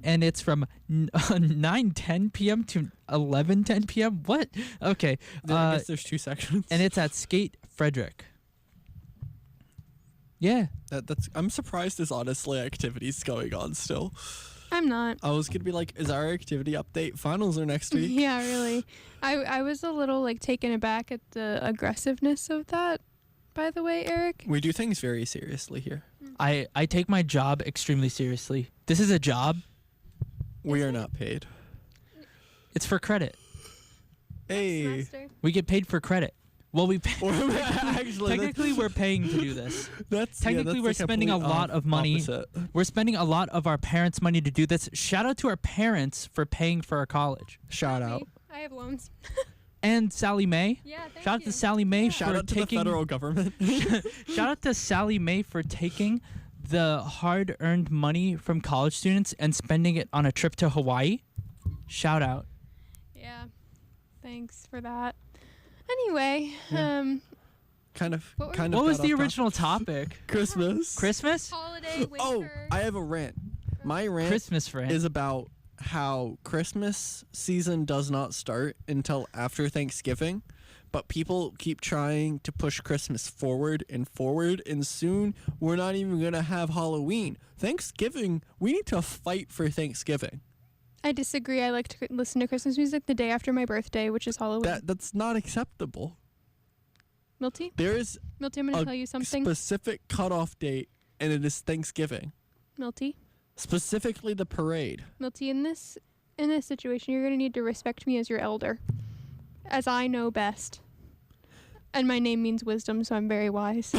S2: and it's from 9:10 p.m. to 11:10 p.m. What? Okay.
S3: I guess there's two sections.
S2: And it's at Skate Frederick. Yeah.
S3: I'm surprised there's honestly activities going on still.
S4: I'm not.
S3: I was gonna be like, is our activity update finals are next week?
S4: Yeah, really. I was a little like taken aback at the aggressiveness of that, by the way, Eric.
S3: We do things very seriously here.
S2: I take my job extremely seriously. This is a job.
S3: We are not paid.
S2: It's for credit.
S3: Hey.
S4: Semester.
S2: We get paid for credit. Well, we pay,
S3: Actually,
S2: technically we're paying to do this.
S3: that's
S2: technically
S3: that's
S2: we're
S3: the
S2: spending a
S3: complete
S2: lot of money.
S3: opposite.
S2: We're spending a lot of our parents' money to do this. Shout out to our parents for paying for our college.
S3: Shout
S4: Not
S3: out.
S4: me. I have loans.
S2: And Sally Mae.
S4: Yeah, thank
S2: Shout out
S4: you.
S2: to Sally Mae
S4: Yeah.
S2: for
S3: Shout out to the
S2: taking
S3: federal government.
S2: Shout out to Sally Mae for taking the hard-earned money from college students and spending it on a trip to Hawaii. Shout out.
S4: Yeah, thanks for that. Anyway,
S3: Yeah. kind of.
S4: What were
S3: Kind
S2: What
S3: of.
S2: was
S3: got
S2: the
S3: off topic.
S2: original topic?
S3: Christmas.
S2: Christmas?
S4: holiday, winter.
S3: Oh, I have a rant. My rant
S2: Christmas friend.
S3: is about how Christmas season does not start until after Thanksgiving, but people keep trying to push Christmas forward, and soon we're not even going to have Halloween. Thanksgiving, we need to fight for Thanksgiving.
S4: I disagree. I like to listen to Christmas music the day after my birthday, which is Halloween.
S3: That's not acceptable.
S4: Milty?
S3: There is
S4: Milty, I'm going
S3: a
S4: to tell you something.
S3: specific cutoff date, and it is Thanksgiving.
S4: Milty?
S3: Specifically the parade.
S4: Milty, in this situation, you're going to need to respect me as your elder, as I know best. And my name means wisdom, so I'm very wise.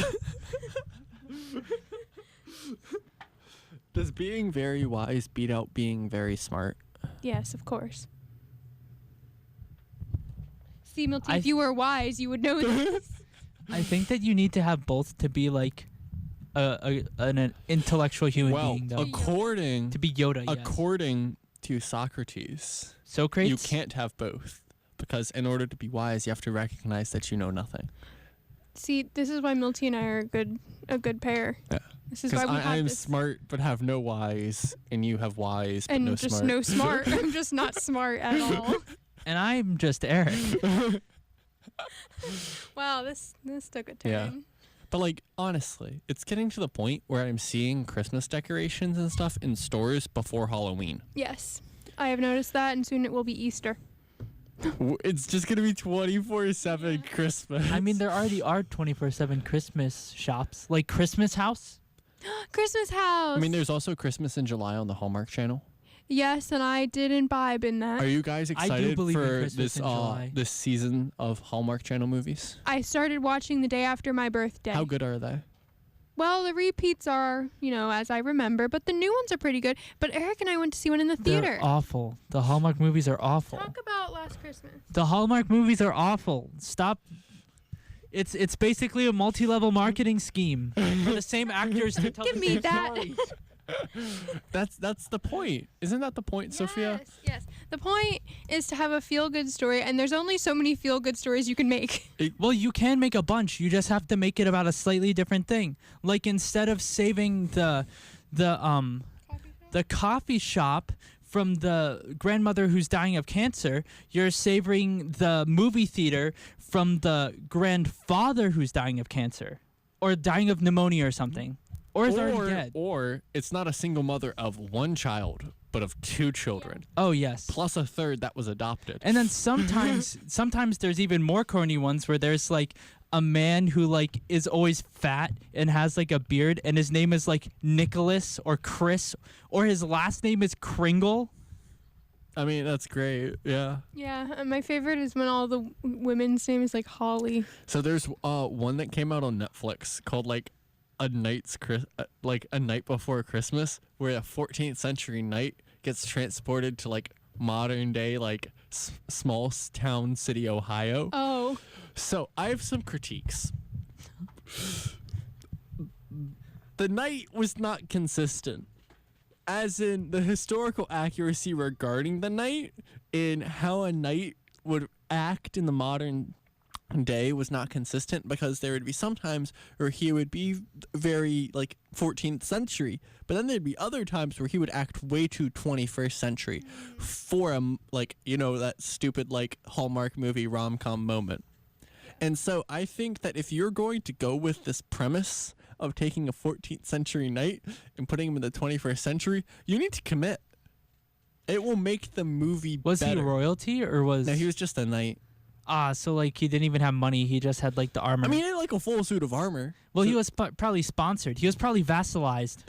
S3: Does being very wise beat out being very smart?
S4: Yes, of course. See, Milty,
S2: I-
S4: if you were wise, you would know this.
S2: I think that you need to have both to be like an intellectual human
S3: Well,
S2: being, though.
S3: according
S2: To be Yoda, yes.
S3: according to Socrates,
S2: Socrates?
S3: you can't have both, because in order to be wise, you have to recognize that you know nothing.
S4: See, this is why Milty and I are a good pair.
S3: Yeah.
S4: This is why
S3: Because
S4: we have
S3: I am
S4: this.
S3: smart but have no wise, and you have wise but
S4: And
S3: no
S4: just
S3: smart.
S4: no smart. I'm just not smart at all.
S2: And I'm just Eric.
S4: Wow, this took a turn.
S3: Yeah. But like honestly, it's getting to the point where I'm seeing Christmas decorations and stuff in stores before Halloween.
S4: Yes. I have noticed that, and soon it will be Easter.
S3: It's just gonna be 24/7 Christmas.
S2: I mean, there already are 24/7 Christmas shops, like Christmas House.
S4: Christmas house.
S3: I mean, there's also Christmas in July on the Hallmark Channel.
S4: Yes, and I did imbibe in that.
S3: Are you guys
S2: I do
S3: excited
S2: believe in
S3: for
S2: Christmas
S3: this
S2: in July.
S3: this season of Hallmark Channel movies?
S4: I started watching the day after my birthday.
S3: How good are they?
S4: Well, the repeats are, as I remember, but the new ones are pretty good. But Eric and I went to see one in the theater.
S2: They're awful. The Hallmark movies are awful.
S4: Talk about Last Christmas.
S2: The Hallmark movies are awful. Stop. It's basically a multi-level marketing scheme for the same actors to tell
S4: Give
S2: the
S4: me
S2: same
S4: that.
S2: stories.
S3: That's the point. Isn't that the point, Sophia?
S4: Yes. The point is to have a feel-good story, and there's only so many feel-good stories you can make.
S2: Well, you can make a bunch. You just have to make it about a slightly different thing. Like instead of saving the coffee shop from the grandmother who's dying of cancer, you're saving the movie theater from the grandfather who's dying of cancer or dying of pneumonia or something. Or is already dead.
S3: Or it's not a single mother of one child, but of two children,
S2: Oh, yes.
S3: plus a third that was adopted.
S2: And then sometimes there's even more corny ones where there's like a man who like is always fat and has like a beard and his name is like Nicholas or Chris or his last name is Kringle.
S3: I mean, that's great. Yeah.
S4: Yeah, and my favorite is when all the women's name is like Holly.
S3: So there's one that came out on Netflix called like a night before Christmas, where a 14th century knight gets transported to like modern day like small town city Ohio.
S4: Oh,
S3: So I have some critiques. The knight was not consistent, as in the historical accuracy regarding the knight in how a knight would act in the modern day was not consistent, because there would be some times where he would be very like 14th century, but then there'd be other times where he would act way too 21st century for that stupid like Hallmark movie rom-com moment. And so I think that if you're going to go with this premise of taking a 14th century knight and putting him in the 21st century, you need to commit. It will make the movie
S2: Was
S3: better.
S2: he royalty or was
S3: No, he was just a knight.
S2: so like he didn't even have money, he just had like the armor.
S3: I mean, he had like a full suit of armor.
S2: well, he
S3: So-
S2: was probably sponsored. He was probably vassalized.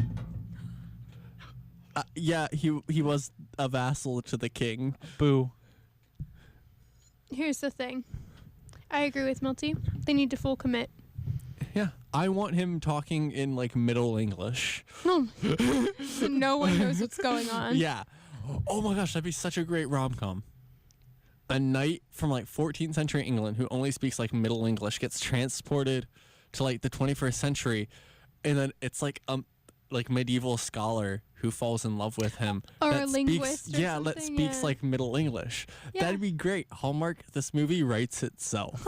S3: Yeah, he was a vassal to the king.
S2: Boo.
S4: here's the thing. I agree with Milty. They need to full commit.
S3: Yeah. I want him talking in like Middle English.
S4: No, so no one knows what's going on.
S3: Yeah. Oh my gosh, that'd be such a great rom-com. A knight from like 14th century England who only speaks like Middle English gets transported to like the 21st century, and then it's like medieval scholar who falls in love with him.
S4: Or
S3: that
S4: a linguist
S3: Speaks,
S4: or
S3: yeah, that
S4: something,
S3: speaks
S4: yeah.
S3: like Middle English.
S4: Yeah.
S3: That'd be great. Hallmark, this movie writes itself.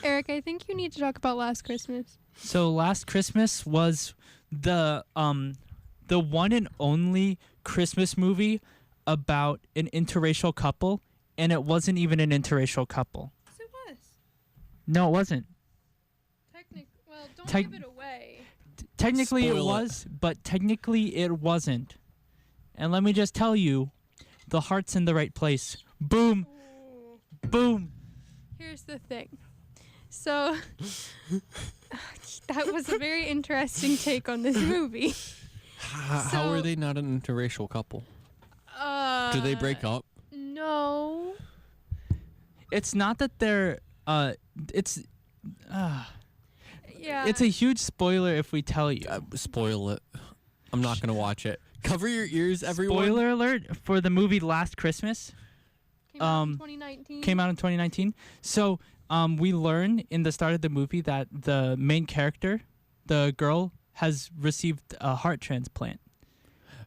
S4: Eric, I think you need to talk about Last Christmas.
S2: So Last Christmas was the one and only Christmas movie about an interracial couple, and it wasn't even an interracial couple.
S4: Yes, it was.
S2: No, it wasn't.
S4: Well, don't
S2: Tec-
S4: give it away.
S2: Technically
S3: Spoil
S2: it
S3: it.
S2: was, but technically it wasn't. And let me just tell you, the heart's in the right place. Boom, boom.
S4: Here's the thing. So, that was a very interesting take on this movie.
S3: How are
S4: So-
S3: they not an interracial couple? Do they break up?
S4: No.
S2: It's not that they're it's
S4: Yeah.
S2: it's a huge spoiler if we tell you.
S3: Spoil it. I'm not gonna watch it. Cover your ears, everyone.
S2: Spoiler alert for the movie Last Christmas.
S4: came out in 2019.
S2: Came out in 2019. So we learn in the start of the movie that the main character, the girl, has received a heart transplant.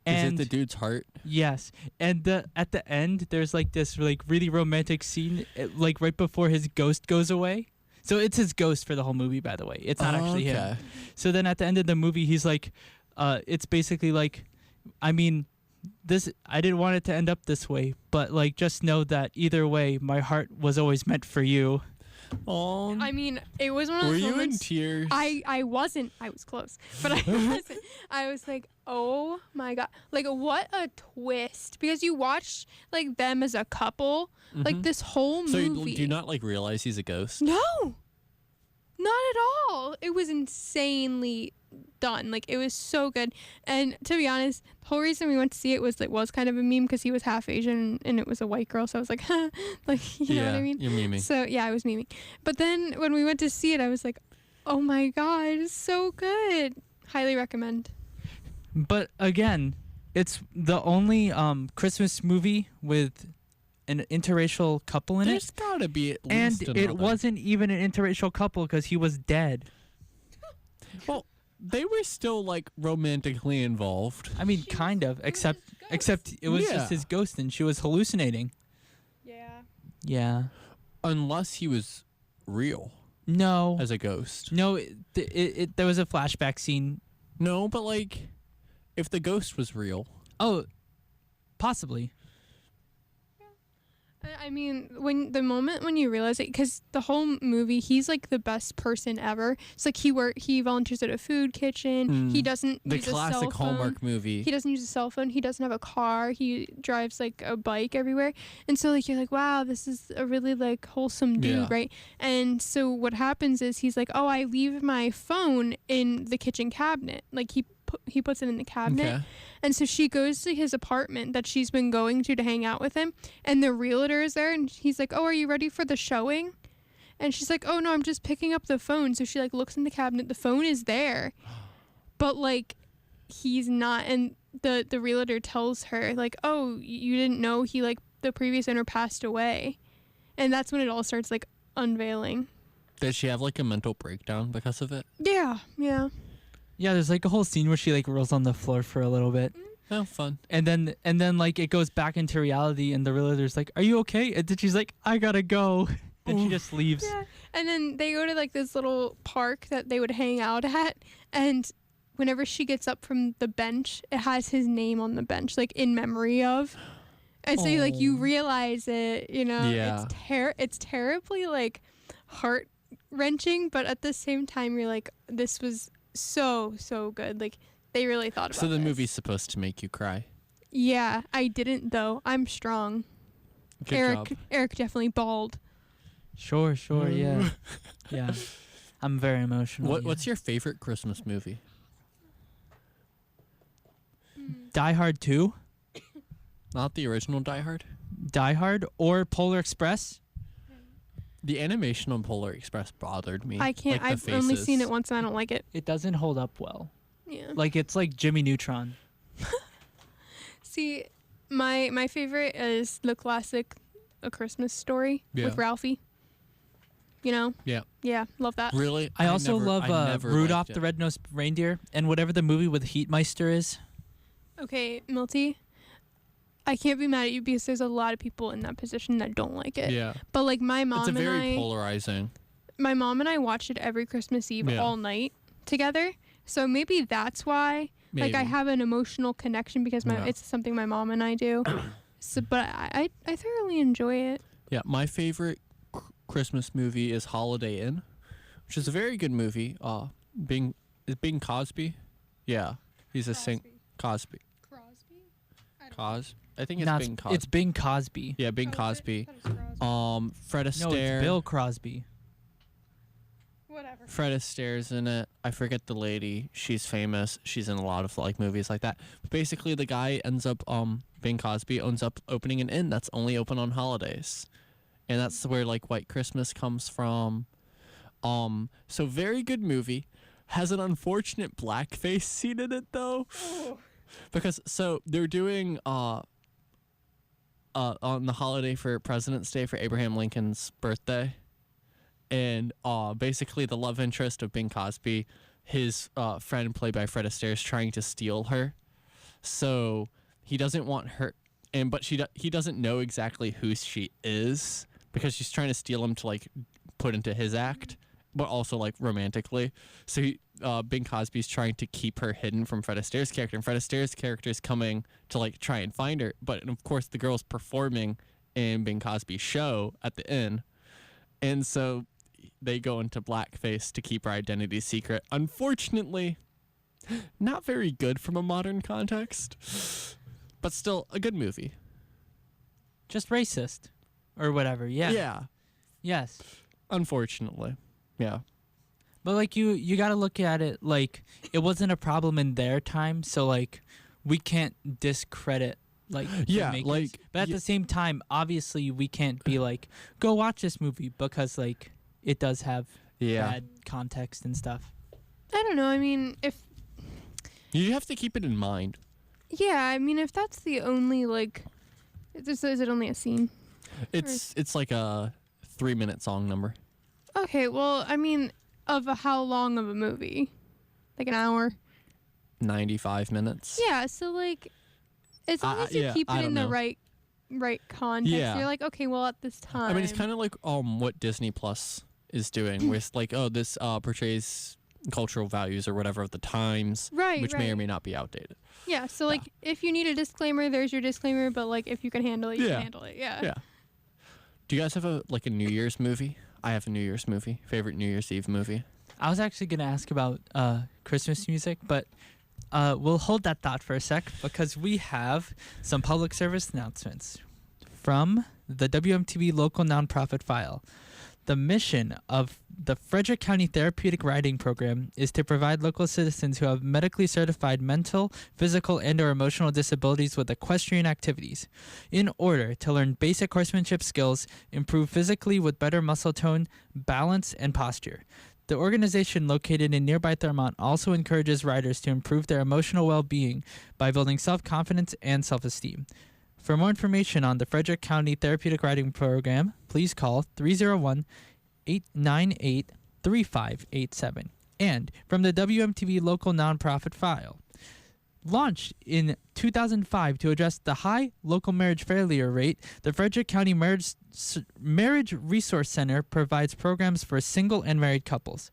S3: Is
S2: And
S3: it the dude's heart?
S2: yes, and at the end there's like this like really romantic scene, like right before his ghost goes away. So it's his ghost for the whole movie, by the way. It's not actually him. So then at the end of the movie, he's like, it's basically like, I mean, I didn't want it to end up this way, but like just know that either way, my heart was always meant for you.
S3: Oh,
S4: I mean, it was one of
S3: were
S4: those
S3: you in
S4: moments.
S3: tears?
S4: I wasn't. I was close, but I wasn't. I was like, oh my god, like what a twist! Because you watch like them as a couple, like this whole
S3: So
S4: movie.
S3: do you not like realize he's a ghost?
S4: No, not at all. It was insanely done. Like it was so good. And to be honest, the whole reason we went to see it was kind of a meme because he was half Asian and it was a white girl. So I was like, like you know what I mean?
S3: You're memeing.
S4: So yeah, I was memeing. But then when we went to see it, I was like, oh my god, it's so good. Highly recommend.
S2: But again, it's the only Christmas movie with an interracial couple in
S3: There's
S2: it,
S3: gotta be at
S2: and
S3: least
S2: it
S3: another.
S2: wasn't even an interracial couple because he was dead.
S3: Well, they were still like romantically involved.
S2: I mean, kind of, except it was
S3: Yeah.
S2: just his ghost, and she was hallucinating.
S4: Yeah.
S2: Yeah.
S3: Unless he was real
S2: No.
S3: as a ghost.
S2: No. There was a flashback scene.
S3: No, but like, if the ghost was real.
S2: Oh, possibly.
S4: I mean, when you realize it, because the whole movie, he's like the best person ever. It's like he volunteers at a food kitchen. He doesn't
S3: The
S4: use a
S3: classic
S4: cell phone.
S3: Hallmark movie.
S4: He doesn't use a cell phone. He doesn't have a car. He drives like a bike everywhere. And so like you're like, wow, this is a really like wholesome dude,
S3: Yeah.
S4: right? And so what happens is he's like, oh, I leave my phone in the kitchen cabinet. Like he puts it in the cabinet.
S3: Okay.
S4: And so she goes to his apartment that she's been going to hang out with him, and the realtor is there, and he's like, oh, are you ready for the showing? And she's like, oh no, I'm just picking up the phone. So she like looks in the cabinet, the phone is there, but like he's not. And the realtor tells her like, oh, you didn't know he like the previous owner passed away. And that's when it all starts like unveiling.
S3: Did she have like a mental breakdown because of it?
S4: Yeah.
S2: Yeah, there's like a whole scene where she like rolls on the floor for a little bit.
S3: Oh, fun.
S2: And then like it goes back into reality, and the realtor's like, "Are you okay?" And then she's like, "I gotta go." Then she just leaves.
S4: Yeah. And then they go to like this little park that they would hang out at, and whenever she gets up from the bench, it has his name on the bench, like in memory of. And so like you realize it, you know.
S3: Yeah.
S4: It's terribly like heart wrenching, but at the same time you're like, this was so good. Like they really thought about
S3: So the
S4: this.
S3: movie's supposed to make you cry.
S4: Yeah, I didn't though. I'm strong.
S3: Good job.
S4: Eric definitely bawled.
S2: Sure, yeah, yeah. I'm very emotional. yeah.
S3: What's your favorite Christmas movie?
S2: Die Hard 2,
S3: Not the original Die Hard?
S2: Die Hard, or Polar Express?
S3: The animation on Polar Express bothered me.
S4: I can't.
S3: Like the
S4: I've only seen
S3: faces.
S4: it once and I don't like it.
S2: It doesn't hold up well.
S4: Yeah.
S2: Like it's like Jimmy Neutron.
S4: See, my favorite is the classic A Christmas Story
S3: Yeah.
S4: with Ralphie. You know?
S3: Yeah.
S4: Yeah, love that.
S3: Really?
S2: I also
S3: never-
S2: love
S3: I never
S2: Rudolph
S3: liked
S2: the
S3: it.
S2: Red-Nosed Reindeer and whatever the movie with Heatmeister is.
S4: Okay, Milty, I can't be mad at you because there's a lot of people in that position that don't like it.
S3: Yeah.
S4: But like my
S3: It's a
S4: mom and
S3: very
S4: I,
S3: polarizing.
S4: my mom and I watched it every Christmas Eve
S3: Yeah.
S4: all night together. So maybe that's why. Like I
S3: Maybe.
S4: have an emotional connection because
S3: Yeah.
S4: it's something my mom and I do. So, but I thoroughly enjoy it.
S3: Yeah, my favorite Christmas movie is Holiday Inn, which is a very good movie. Bing Cosby? Yeah, he's a Cosby. I think it's
S2: Nah,
S3: Bing Cosby.
S2: it's Bing Cosby.
S3: Yeah, Bing Cosby. Fred
S2: No,
S3: Astaire.
S2: it's Bill Crosby.
S4: Whatever.
S3: Fred Astaire's in it. I forget the lady. She's famous. She's in a lot of like movies like that. But basically, the guy ends up Bing Cosby ends up opening an inn that's only open on holidays, and that's where like White Christmas comes from. So very good movie. Has an unfortunate blackface scene in it though, because so they're doing on the holiday for President's Day for Abraham Lincoln's birthday. And basically the love interest of Bing Cosby, his friend played by Fred Astaire, is trying to steal her. So he doesn't want her, but he doesn't know exactly who she is because she's trying to steal him to like put into his act, but also like romantically. So Bing Cosby's trying to keep her hidden from Fred Astaire's character, and Fred Astaire's character is coming to like try and find her. But of course the girl's performing in Bing Cosby's show at the inn, and so they go into blackface to keep her identity secret. Unfortunately, not very good from a modern context, but still a good movie.
S2: Just racist. Or whatever, yeah.
S3: Yeah,
S2: Yes.
S3: unfortunately. Yeah.
S2: But like you got to look at it like it wasn't a problem in their time, so like we can't discredit like the
S3: Yeah,
S2: makers.
S3: like,
S2: but at the same time, obviously we can't be like go watch this movie because like it does have
S3: Yeah.
S2: bad context and stuff.
S4: I don't know. I mean, if
S3: You have to keep it in mind.
S4: if that's the only like, is it only a scene?
S3: It's like a 3-minute song number.
S4: Okay, well, I mean, how long of a movie? Like an hour?
S3: 95 minutes.
S4: Yeah, so like, as long as you
S3: yeah,
S4: keep
S3: I
S4: it
S3: don't
S4: in the
S3: know.
S4: right context,
S3: Yeah.
S4: you're like, okay, well, at this time.
S3: I mean, it's kind of like what Disney Plus is doing, where it's like, oh, this portrays cultural values or whatever of the times,
S4: right,
S3: which
S4: right.
S3: may or may not be outdated.
S4: Yeah, so like, if you need a disclaimer, there's your disclaimer. But like, if you can handle it, you
S3: Yeah.
S4: can handle it. Yeah.
S3: Yeah. Do you guys have a New Year's movie? I have a New Year's movie. Favorite New Year's Eve movie?
S2: I was actually going to ask about Christmas music, but we'll hold that thought for a sec because we have some public service announcements from the WMTV local nonprofit file. The mission of the Frederick County Therapeutic Riding Program is to provide local citizens who have medically certified mental, physical, and or emotional disabilities with equestrian activities in order to learn basic horsemanship skills, improve physically with better muscle tone, balance, and posture. The organization located in nearby Thurmont also encourages riders to improve their emotional well-being by building self-confidence and self-esteem. For more information on the Frederick County Therapeutic Riding Program, please call 301-898-3587. And from the WMTV local nonprofit file, launched in 2005 to address the high local marriage failure rate, the Frederick County Marriage Resource Center provides programs for single and married couples.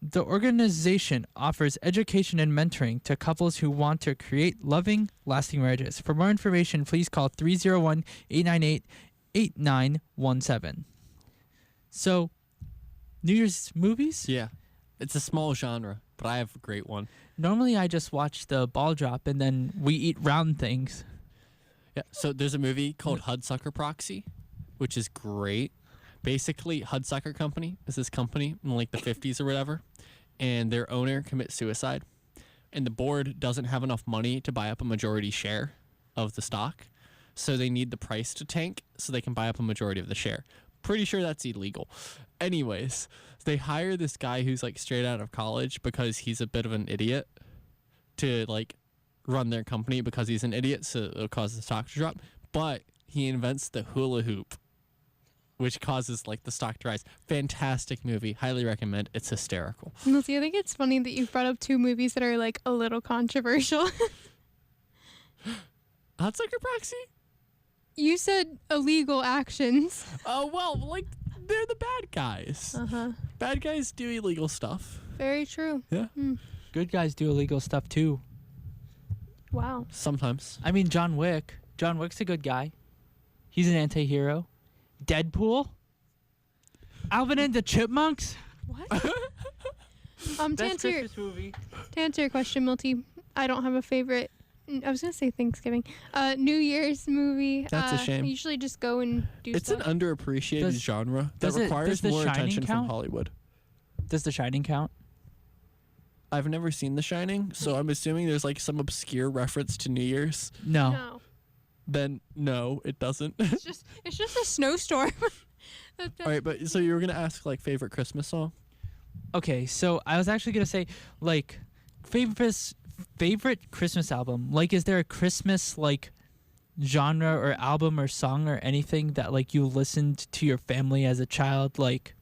S2: The organization offers education and mentoring to couples who want to create loving, lasting marriages. For more information, please call 301-898-8917. So, New Year's movies?
S3: Yeah. It's a small genre, but I have a great one.
S2: Normally, I just watch the ball drop and then we eat round things.
S3: Yeah. So there's a movie called Hudsucker Proxy, which is great. Basically, Hudsucker Company is this company in like the 50s or whatever, and their owner commits suicide, and the board doesn't have enough money to buy up a majority share of the stock, so they need the price to tank so they can buy up a majority of the share. pretty sure that's illegal. Anyways, they hire this guy who's like straight out of college because he's a bit of an idiot to like run their company because he's an idiot, so it'll cause the stock to drop. But he invents the hula hoop, which causes like the stock to rise. Fantastic movie. Highly recommend. It's hysterical.
S4: Milty, I think it's funny that you've brought up two movies that are like a little controversial.
S3: Hudsucker Proxy?
S4: You said illegal actions.
S3: Oh, well, like, they're the bad guys.
S4: Uh-huh.
S3: Bad guys do illegal stuff.
S4: Very true.
S3: Yeah.
S2: Good guys do illegal stuff too.
S4: Wow.
S3: Sometimes.
S2: I mean, John Wick. John Wick's a good guy. He's an anti-hero. Deadpool. Alvin and the Chipmunks.
S4: What? To
S2: Best
S4: answer your,
S2: Christmas movie.
S4: to answer your question, Milty, I don't have a favorite. I was gonna say Thanksgiving. New Year's movie.
S3: That's a shame.
S4: I usually just go and do
S3: It's
S4: stuff.
S3: an underappreciated
S2: Does-
S3: genre that
S2: does
S3: requires
S2: The
S3: more
S2: Shining
S3: attention
S2: count?
S3: from Hollywood.
S2: Does The Shining count?
S3: I've never seen The Shining, so I'm assuming there's like some obscure reference to New Year's.
S2: No.
S4: No.
S3: Then no, it doesn't.
S4: It's just a snowstorm.
S3: All right, but so you were gonna ask like favorite Christmas song?
S2: Okay, so I was actually gonna say like favorite Christmas album. Like, is there a Christmas like genre or album or song or anything that like you listened to your family as a child? Like,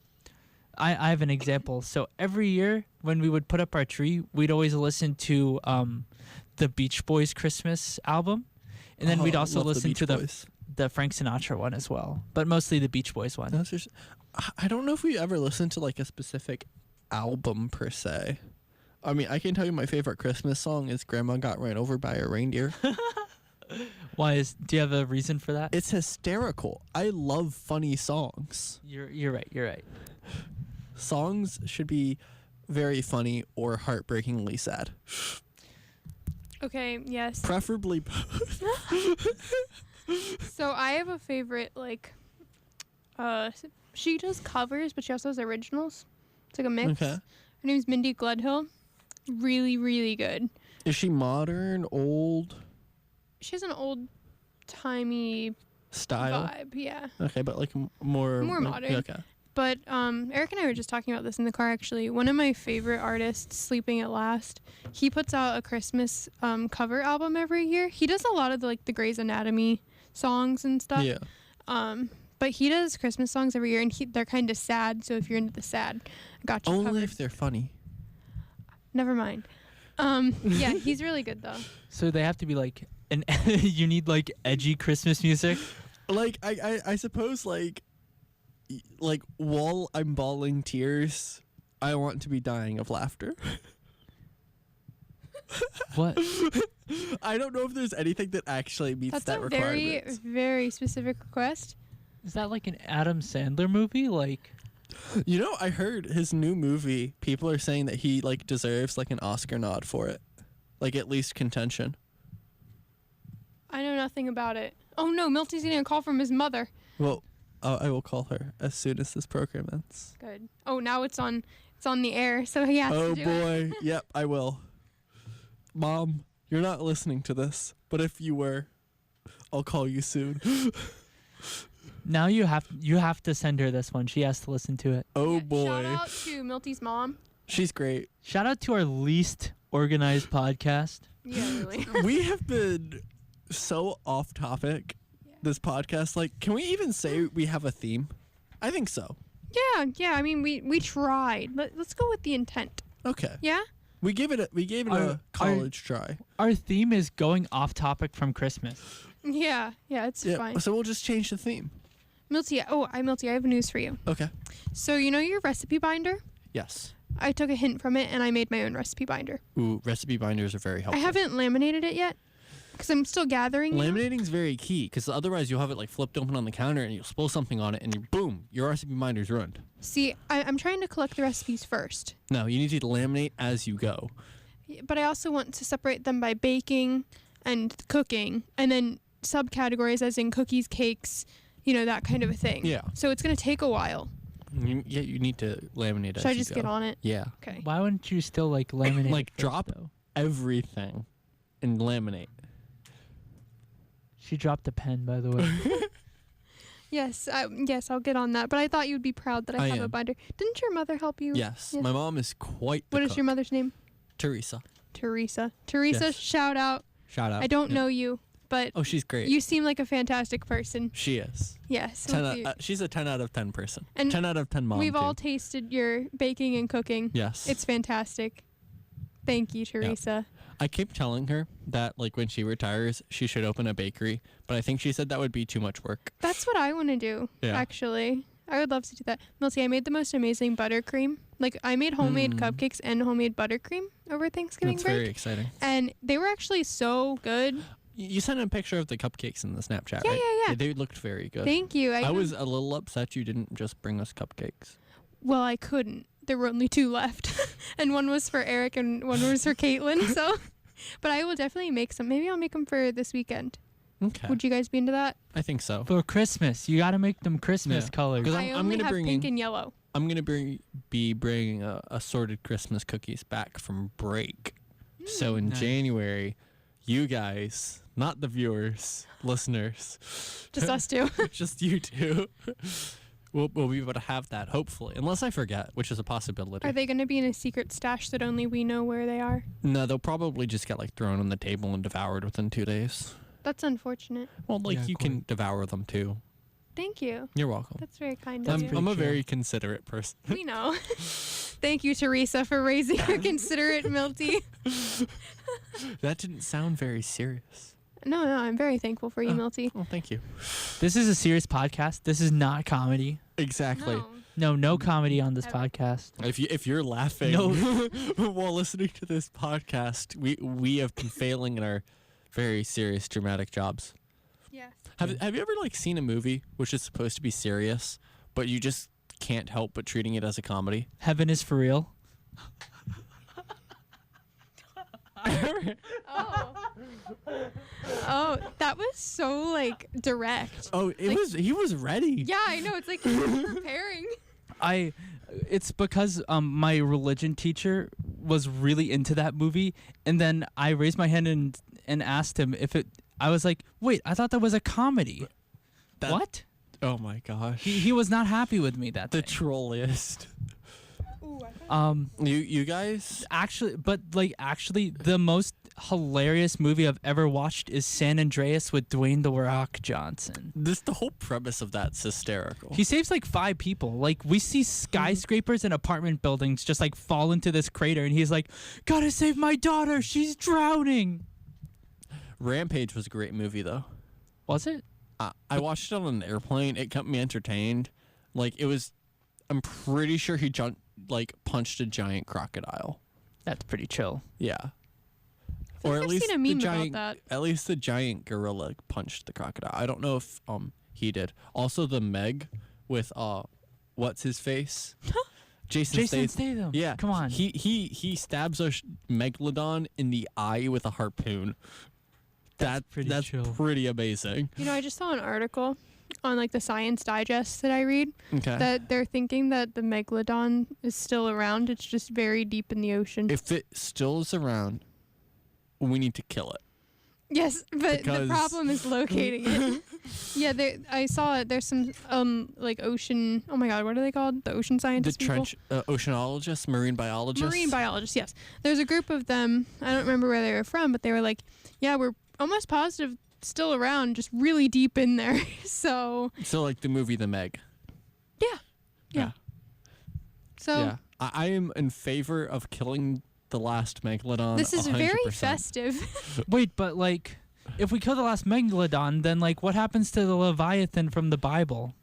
S2: I have an example. So every year when we would put up our tree, we'd always listen to the Beach Boys Christmas album, and then we'd
S3: Oh,
S2: also
S3: love
S2: listen
S3: Beach
S2: to
S3: Boys.
S2: the Frank Sinatra one as well, but mostly the Beach Boys one.
S3: That's just, I don't know if we ever listened to like a specific album per se. I mean, I can tell you my favorite Christmas song is "Grandma Got Ran Over by a Reindeer."
S2: Do you have a reason for that?
S3: It's hysterical. I love funny songs.
S2: You're right. You're right.
S3: Songs should be very funny or heartbreakingly sad.
S4: Okay. Yes.
S3: Preferably.
S4: So I have a favorite. She does covers, but she also has originals. It's like a mix.
S3: Okay.
S4: Her name's Mindy Gledhill. Really, really good.
S3: Is she modern, old,
S4: She has an old timey
S3: style?
S4: vibe, yeah.
S3: Okay, but like more
S4: modern.
S3: Okay.
S4: But Eric and I were just talking about this in the car actually. One of my favorite artists, Sleeping at Last, he puts out a Christmas cover album every year. He does a lot of the Grey's Anatomy songs and stuff.
S3: Yeah.
S4: But he does Christmas songs every year, and they're kind of sad. So if you're into the sad, I got you
S3: Only
S4: covered.
S3: if they're funny.
S4: Never mind. Yeah, he's really good though.
S2: So they have to be like you need like edgy Christmas music.
S3: Like I suppose like while I'm bawling tears, I want to be dying of laughter.
S2: What?
S3: I don't know if there's anything that actually meets
S4: That's
S3: that
S4: a very,
S3: requirement.
S4: very specific request.
S2: Is that like an Adam Sandler movie? Like,
S3: You know, I heard his new movie. People are saying that he like deserves like an Oscar nod for it, like at least contention.
S4: I know nothing about it. Oh no, Milty's getting a call from his mother.
S3: Well, I will call her as soon as this program ends.
S4: Good. Oh, now it's on the air, so he has
S3: Oh
S4: to do it.
S3: boy, yep, I will. Mom, you're not listening to this, but if you were, I'll call you soon.
S2: now you have to send her this one. She has to listen to it.
S3: Oh
S4: Yeah,
S3: boy,
S4: Shout out to Milty's mom.
S3: she's great.
S2: Shout out to our least organized podcast.
S4: Yeah, really.
S3: We have been so off topic this podcast. Like, can we even say we have a theme? I think so.
S4: yeah. I mean, we tried. Let's go with the intent.
S3: Okay.
S4: Yeah.
S3: We gave it
S2: Are-
S3: a college try.
S2: Our theme is going off topic from Christmas.
S4: Yeah. It's
S3: Yeah.
S4: fine.
S3: So we'll just change the theme.
S4: Milty, Milty, I have news for you.
S3: Okay.
S4: So you know your recipe binder?
S3: Yes.
S4: I took a hint from it and I made my own recipe binder.
S3: Ooh, recipe binders are very helpful.
S4: I haven't laminated it yet because I'm still gathering. you know?
S3: Laminating's very key because otherwise you'll have it like flipped open on the counter and you'll spill something on it and boom, your recipe binder's ruined.
S4: See, I'm trying to collect the recipes first,
S3: No, you need to laminate as you go.
S4: but I also want to separate them by baking and cooking, and then subcategories as in cookies, cakes, that kind of a thing.
S3: Yeah.
S4: So it's gonna take a while.
S3: You need to laminate as
S4: Should I
S3: you
S4: just
S3: go.
S4: get on it?
S3: Yeah.
S4: Okay.
S2: Why wouldn't you still like laminate?
S3: Like,
S2: it first,
S3: drop-
S2: though?
S3: Everything and laminate.
S2: She dropped a pen, by the way.
S4: Yes, yes, I'll get on that. But I thought you'd be proud that I
S3: I
S4: have a
S3: am.
S4: binder. Didn't your mother help you?
S3: Yes,
S4: Yes.
S3: my mom is quite the
S4: What is
S3: cook.
S4: your mother's name?
S3: Teresa.
S4: Teresa. Teresa,
S3: Yes.
S4: shout out.
S3: Shout out.
S4: I don't
S3: Yeah.
S4: know you, but
S3: Oh, she's great.
S4: you seem like a fantastic person.
S3: She is.
S4: Yes.
S3: 10
S4: hopefully-
S3: she's a 10 out of 10 person.
S4: And
S3: 10 out of 10 mom.
S4: We've
S3: too.
S4: all tasted your baking and cooking.
S3: Yes.
S4: It's fantastic. Thank you, Teresa.
S3: I keep telling her that like when she retires, she should open a bakery, but I think she said that would be too much work.
S4: That's what I want to do,
S3: Yeah.
S4: actually. I would love to do that. Milty, I made the most amazing buttercream. Like, I made homemade cupcakes and homemade buttercream over Thanksgiving
S3: That's
S4: break.
S3: very exciting.
S4: And they were actually so good.
S3: You sent a picture of the cupcakes in the Snapchat,
S4: Yeah,
S3: right?
S4: yeah.
S3: They looked very good.
S4: Thank you.
S3: I
S4: know-
S3: was a little upset you didn't just bring us cupcakes.
S4: Well, I couldn't. There were only 2 left. And one was for Eric and one was for Caitlin. So, but I will definitely make some. Maybe I'll make them for this weekend.
S3: Okay.
S4: Would you guys be into that?
S3: I think so.
S2: For Christmas, you got to make them Christmas
S3: Yeah.
S2: colors.
S3: 'Cause
S4: I
S3: I'm
S4: only
S3: gonna
S4: have
S3: bring
S4: pink
S3: in-
S4: and yellow.
S3: I'm going to be bringing assorted Christmas cookies back from break. So in
S2: Nice.
S3: January, you guys, not the viewers, listeners,
S4: Just us two.
S3: just you two, we'll be able to have that, hopefully. Unless I forget, which is a possibility.
S4: Are they going to be in a secret stash that only we know where they are?
S3: No, they'll probably just get like thrown on the table and devoured within 2 days.
S4: That's unfortunate.
S3: Well, like
S2: Yeah,
S3: you can devour them too.
S4: Thank you.
S3: You're welcome.
S4: That's very kind
S2: That's
S4: of
S3: I'm
S4: you.
S3: a very considerate person.
S4: We know. Thank you, Teresa, for raising a considerate Milty.
S3: That didn't sound very serious.
S4: No, I'm very thankful for you, Milty.
S3: Oh, thank you.
S2: This is a serious podcast. This is not comedy.
S3: Exactly.
S2: No comedy on this
S4: Ever.
S2: podcast.
S3: If you're laughing
S2: No.
S3: while listening to this podcast, we have been failing in our very serious dramatic jobs.
S4: Yes.
S3: Have you ever like seen a movie which is supposed to be serious, but you just can't help but treating it as a comedy?
S2: Heaven is for real.
S4: Oh, that was so like direct.
S3: Oh, he was ready.
S4: Yeah, I know. It's like he was preparing.
S2: It's because my religion teacher was really into that movie, and then I raised my hand and asked him if it. I was like, wait, I thought that was a comedy.
S3: That-
S2: What?
S3: Oh my gosh.
S2: He was not happy with me that
S3: The
S2: day.
S3: trolliest. You guys.
S2: Actually, the most hilarious movie I've ever watched is San Andreas with Dwayne The Rock Johnson.
S3: The whole premise of that's hysterical.
S2: He saves like 5 people. Like we see skyscrapers and apartment buildings just like fall into this crater, and he's like, "Gotta save my daughter. She's drowning."
S3: Rampage was a great movie though.
S2: Was it?
S3: I watched it on an airplane. It kept me entertained. Like it was. I'm pretty sure he punched a giant crocodile.
S2: That's pretty chill.
S3: Yeah.
S4: feel
S3: Or
S4: like
S3: at
S4: I've
S3: least
S4: seen a
S3: the
S4: meme about
S3: giant,
S4: that.
S3: at least the giant gorilla punched the crocodile. I don't know if he did. Also the Meg with what's his face? Jason
S2: Statham.
S3: Yeah,
S2: Come on.
S3: He stabs a megalodon in the eye with a harpoon.
S2: That's pretty
S3: That's
S2: chill.
S3: pretty amazing.
S4: You know, I just saw an article on like the Science Digest that I read
S3: Okay.
S4: that they're thinking that the megalodon is still around. It's just very deep in the ocean.
S3: If it still is around, we need to kill it.
S4: Yes, but
S3: Because-
S4: the problem is locating it. Yeah, I saw it. There's some like ocean. Oh my God, what are they called? The ocean
S3: The
S4: scientists. people?
S3: trench oceanologists, marine biologists.
S4: Marine biologists. Yes, there's a group of them. I don't remember where they were from, but they were like, "Yeah, we're almost positive still around, just really deep in there." So
S3: So like the movie The Meg.
S4: yeah. So
S3: Yeah. I am in favor of killing the last megalodon.
S4: this is very
S3: 100%.
S4: festive.
S2: Wait, but like, if we kill the last megalodon, then like, what happens to the Leviathan from the Bible?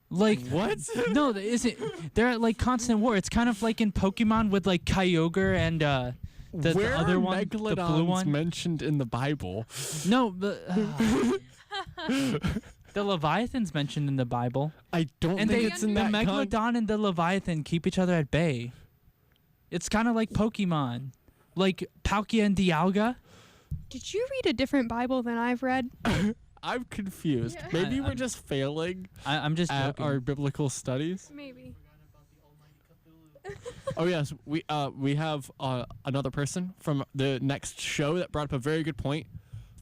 S2: Like,
S3: What?
S2: no, is it? They're at like constant war. It's kind of like in Pokemon with like Kyogre and the
S3: Where
S2: other
S3: are
S2: one, the blue
S3: megalodons
S2: one.
S3: mentioned in the Bible?
S2: No, but the Leviathan's mentioned in the Bible,
S3: I don't
S2: and
S3: think
S2: they,
S3: it's in
S2: the
S3: that
S2: megalodon and the Leviathan keep each other at bay. It's kind of like Pokemon, like Palkia and Dialga.
S4: Did you read a different Bible than I've read?
S3: I'm confused.
S4: Yeah.
S3: Maybe we're
S2: I'm-
S3: just failing
S2: I'm just
S3: at
S2: joking.
S3: our biblical studies.
S4: Maybe.
S3: Oh yes, we have another person from the next show that brought up a very good point.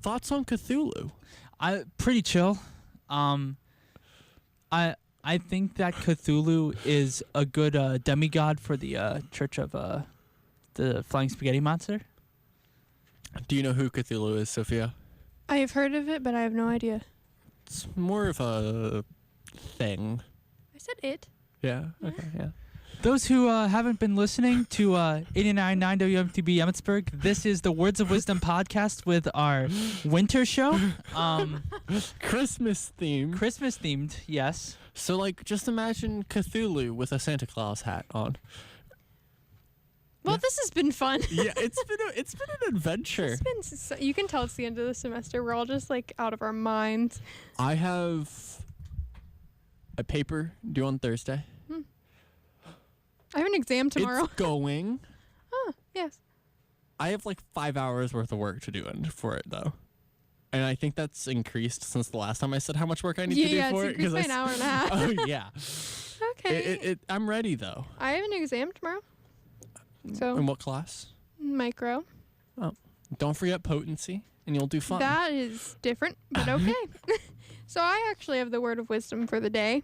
S3: Thoughts on Cthulhu?
S2: Pretty chill. I think that Cthulhu is a good demigod for the Church of the Flying Spaghetti Monster.
S3: Do you know who Cthulhu is, Sophia?
S4: I have heard of it, but I have no idea.
S3: It's more of a thing.
S4: I said it.
S3: Yeah. Okay. Yeah.
S2: Those who haven't been listening to 89.9 WMTB Emmitsburg, this is the Words of Wisdom podcast with our winter show.
S3: Christmas theme.
S2: Christmas themed, yes.
S3: So, like, just imagine Cthulhu with a Santa Claus hat on.
S4: Well,
S3: Yeah.
S4: this has been fun.
S3: Yeah, it's been an adventure.
S4: It's been you can tell it's the end of the semester. We're all just like out of our minds.
S3: I have a paper due on Thursday.
S4: I have an exam tomorrow.
S3: It's going.
S4: Oh, yes.
S3: I have like 5 hours worth of work to do for it though, and I think that's increased since the last time I said how much work I need to do
S4: Yeah,
S3: for
S4: it's
S3: it.
S4: increased by an hour and a half.
S3: Oh yeah.
S4: Okay.
S3: I'm ready though.
S4: I have an exam tomorrow. So
S3: In what class?
S4: micro.
S3: Don't forget potency, and you'll do fine.
S4: That is different, but okay. So I actually have the word of wisdom for the day.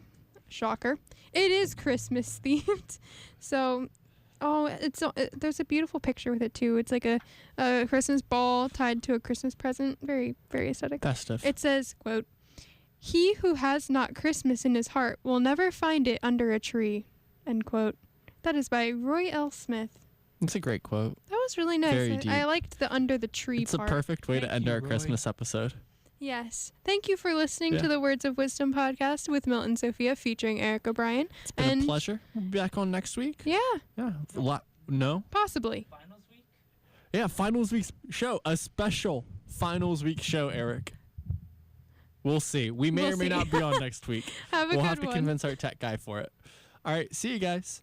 S4: Shocker. It is Christmas themed. So, there's a beautiful picture with it too. It's like a Christmas ball tied to a Christmas present. Very, very aesthetic.
S3: Festive.
S4: It says, quote, "He who has not Christmas in his heart will never find it under a tree," end quote. That is by Roy L. Smith.
S3: It's a great quote.
S4: That was really nice.
S3: Very
S4: I
S3: deep.
S4: liked the under the tree
S3: It's a
S4: part.
S3: perfect way to
S2: Thank
S3: end
S2: you,
S3: our
S2: Roy.
S3: Christmas episode.
S4: Yes. Thank you for listening
S3: Yeah.
S4: to the Words of Wisdom podcast with Milton and Sophia featuring Eric O'Brien.
S3: It's been
S4: And-
S3: a pleasure. We'll be back on next week.
S4: Yeah,
S3: Yeah. No?
S4: possibly.
S2: Finals week?
S3: Yeah, finals week show. A special finals week show, Eric. We'll see. We may
S4: We'll
S3: or may
S4: see.
S3: not be on next week.
S4: Have a
S3: We'll
S4: good
S3: have to
S4: one.
S3: convince our tech guy for it. All right. See you guys.